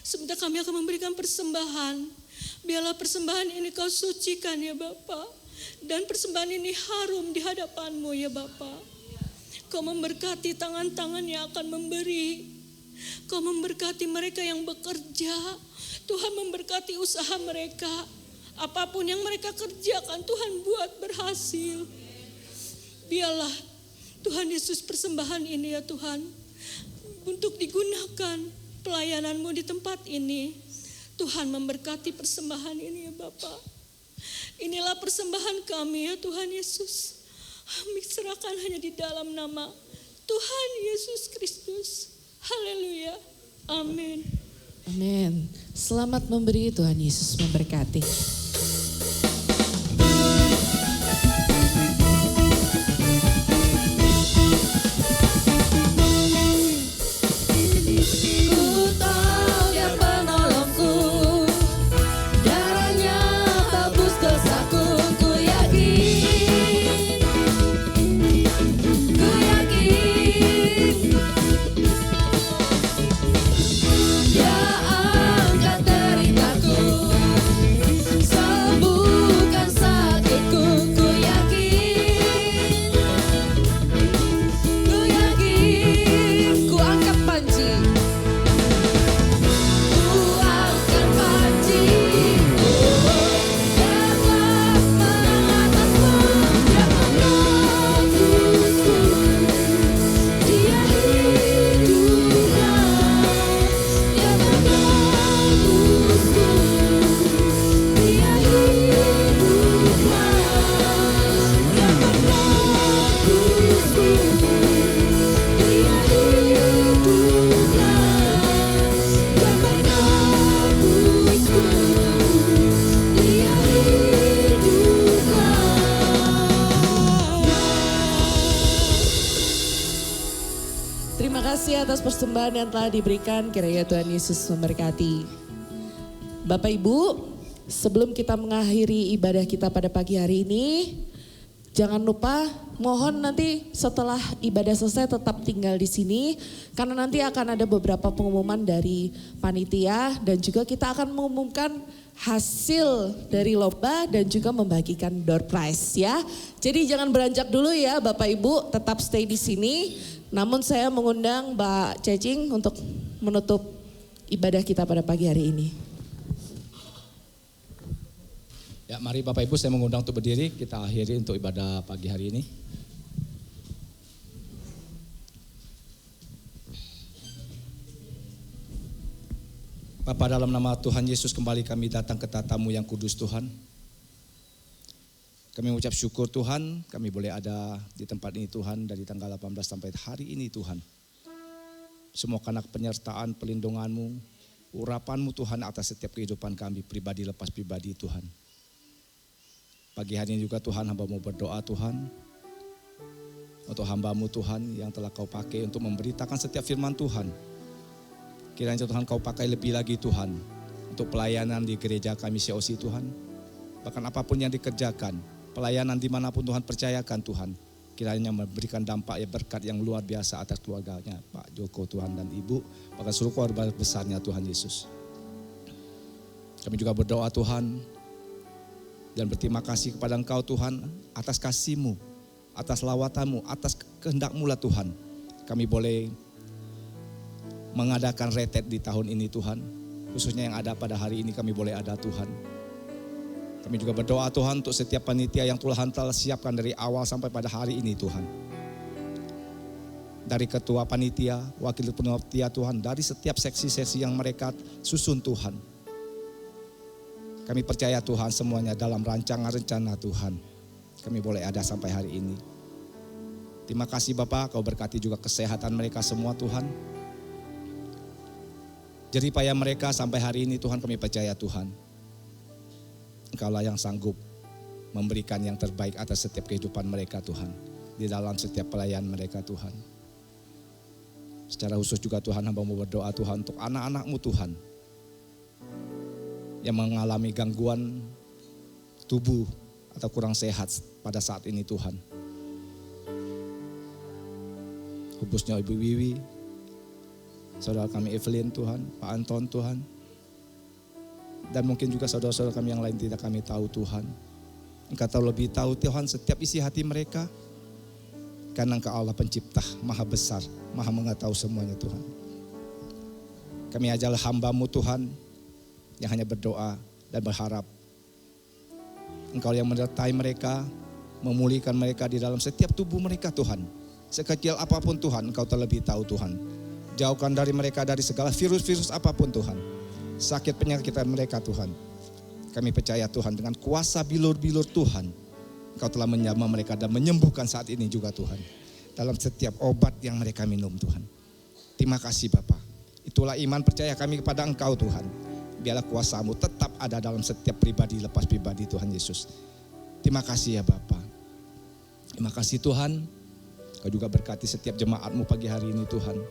Sebentar kami akan memberikan persembahan. Biarlah persembahan ini Kau sucikan ya Bapa. Dan persembahan ini harum di hadapan-Mu ya Bapa. Kau memberkati tangan-tangan yang akan memberi. Kau memberkati mereka yang bekerja. Tuhan memberkati usaha mereka. Apapun yang mereka kerjakan Tuhan buat berhasil. Biarlah Tuhan Yesus persembahan ini ya Tuhan. Untuk digunakan pelayanan-Mu di tempat ini. Tuhan memberkati persembahan ini ya Bapa. Inilah persembahan kami ya Tuhan Yesus. Kami serahkan hanya di dalam nama Tuhan Yesus Kristus. Haleluya. Amin. Amin. Selamat memberi, Tuhan Yesus memberkati. Atas persembahan yang telah diberikan, kiranya Tuhan Yesus memberkati. Bapak Ibu, sebelum kita mengakhiri ibadah kita pada pagi hari ini, Jangan lupa, mohon nanti setelah ibadah selesai tetap tinggal di sini karena nanti akan ada beberapa pengumuman dari panitia dan juga kita akan mengumumkan hasil dari lomba dan juga membagikan door prize ya. Jadi jangan beranjak dulu ya Bapak Ibu, tetap stay di sini. Namun saya mengundang Mbak Cecing untuk menutup ibadah kita pada pagi hari ini. Ya, mari Bapak Ibu saya mengundang untuk berdiri, kita akhiri untuk ibadah pagi hari ini. Bapa, dalam nama Tuhan Yesus kembali kami datang ke tatamu yang kudus Tuhan. Kami mengucap syukur Tuhan, kami boleh ada di tempat ini Tuhan dari tanggal 18 sampai hari ini Tuhan. Semua karena penyertaan pelindungan-Mu, urapan-Mu Tuhan atas setiap kehidupan kami pribadi lepas pribadi Tuhan. Pagi hari ini juga Tuhan hamba mau berdoa Tuhan. Untuk hamba-Mu Tuhan yang telah Kau pakai untuk memberitakan setiap firman Tuhan. Kiranya Tuhan Kau pakai lebih lagi Tuhan. Untuk pelayanan di gereja kami COC Tuhan. Bahkan apapun yang dikerjakan. Pelayanan dimanapun Tuhan percayakan Tuhan. Kiranya memberikan dampak ya berkat yang luar biasa atas keluarganya Pak Joko Tuhan dan Ibu. Bahkan seluruh keluarga besarnya Tuhan Yesus. Kami juga berdoa Tuhan. Dan berterima kasih kepada Engkau Tuhan atas kasih-Mu, atas lawatan-Mu, atas kehendak-Mu lah Tuhan. Kami boleh mengadakan retret di tahun ini Tuhan. Khususnya yang ada pada hari ini kami boleh ada Tuhan. Kami juga berdoa Tuhan untuk setiap panitia yang Tuhan telah siapkan dari awal sampai pada hari ini Tuhan. Dari ketua panitia, wakil panitia Tuhan, dari setiap seksi-seksi yang mereka susun Tuhan. Kami percaya Tuhan semuanya dalam rancangan rencana Tuhan. Kami boleh ada sampai hari ini. Terima kasih Bapak, Kau berkati juga kesehatan mereka semua Tuhan. Jerih payah mereka sampai hari ini Tuhan kami percaya Tuhan. Engkaulah yang sanggup memberikan yang terbaik atas setiap kehidupan mereka Tuhan. Di dalam setiap pelayan mereka Tuhan. Secara khusus juga Tuhan hamba mau berdoa Tuhan untuk anak-anak-Mu Tuhan. Yang mengalami gangguan tubuh atau kurang sehat pada saat ini Tuhan. Khususnya Ibu Wiwi, saudara kami Evelyn Tuhan, Pak Anton Tuhan. Dan mungkin juga saudara-saudara kami yang lain tidak kami tahu Tuhan. Engkau tahu lebih tahu Tuhan setiap isi hati mereka. Karena Engkau Allah pencipta, maha besar, maha mengetahui semuanya Tuhan. Kami ajalah hamba-Mu Tuhan. Yang hanya berdoa dan berharap Engkau yang menyertai mereka, memulihkan mereka di dalam setiap tubuh mereka Tuhan. Sekecil apapun Tuhan, Engkau terlebih tahu Tuhan. Jauhkan dari mereka dari segala virus-virus apapun Tuhan. Sakit penyakit mereka Tuhan. Kami percaya Tuhan dengan kuasa bilur-bilur Tuhan. Engkau telah menjamah mereka dan menyembuhkan saat ini juga Tuhan. Dalam setiap obat yang mereka minum Tuhan. Terima kasih Bapa. Itulah iman percaya kami kepada Engkau Tuhan. Biarlah kuasa-Mu tetap ada dalam setiap pribadi lepas pribadi Tuhan Yesus. Terima kasih ya Bapa. Terima kasih Tuhan. Kau juga berkati setiap jemaat-Mu pagi hari ini Tuhan.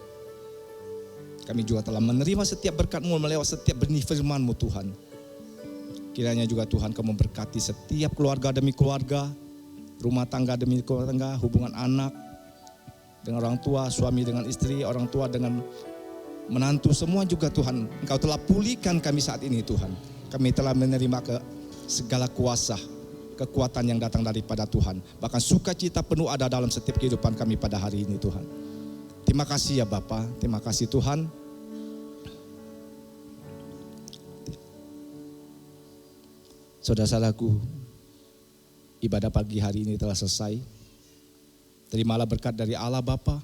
Kami juga telah menerima setiap berkat-Mu melewati setiap benih firman-Mu Tuhan. Kiranya juga Tuhan Kau memberkati setiap keluarga demi keluarga. Rumah tangga demi rumah tangga, hubungan anak dengan orang tua, suami dengan istri, orang tua dengan menantu, semua juga Tuhan. Engkau telah pulihkan kami saat ini Tuhan. Kami telah menerima segala kuasa, kekuatan yang datang daripada Tuhan. Bahkan sukacita penuh ada dalam setiap kehidupan kami pada hari ini Tuhan. Terima kasih ya Bapa, terima kasih Tuhan. Saudara-saudaraku, ibadah pagi hari ini telah selesai. Terimalah berkat dari Allah Bapa.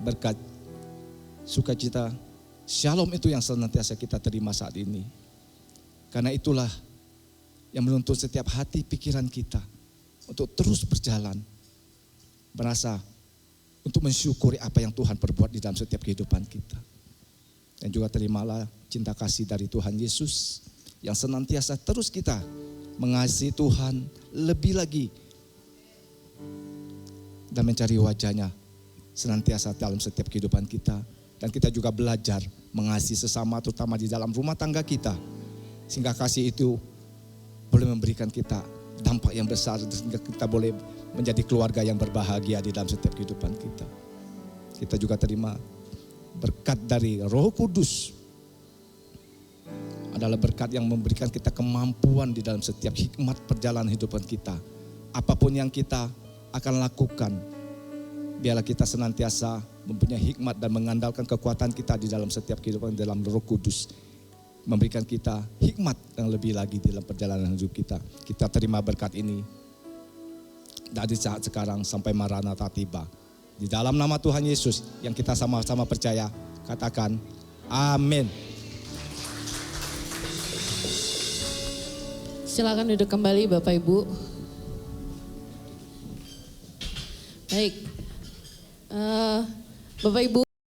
Berkat sukacita, shalom itu yang senantiasa kita terima saat ini. Karena itulah yang menuntut setiap hati pikiran kita untuk terus berjalan. Merasa untuk mensyukuri apa yang Tuhan perbuat di dalam setiap kehidupan kita. Dan juga terimalah cinta kasih dari Tuhan Yesus yang senantiasa terus kita mengasihi Tuhan lebih lagi. Dan mencari wajahnya senantiasa dalam setiap kehidupan kita. Dan kita juga belajar mengasihi sesama terutama di dalam rumah tangga kita. Sehingga kasih itu boleh memberikan kita dampak yang besar sehingga kita boleh menjadi keluarga yang berbahagia di dalam setiap kehidupan kita. Kita juga terima berkat dari Roh Kudus, adalah berkat yang memberikan kita kemampuan di dalam setiap hikmat perjalanan hidupan kita. Apapun yang kita akan lakukan, biarlah kita senantiasa mempunyai hikmat dan mengandalkan kekuatan kita di dalam setiap kehidupan dalam Roh Kudus. Memberikan kita hikmat yang lebih lagi dalam perjalanan hidup kita. Kita terima berkat ini dari saat sekarang sampai Maranatha tiba. Di dalam nama Tuhan Yesus yang kita sama-sama percaya, katakan amin. Silakan duduk kembali Bapak Ibu. Baik, Bapak Ibu.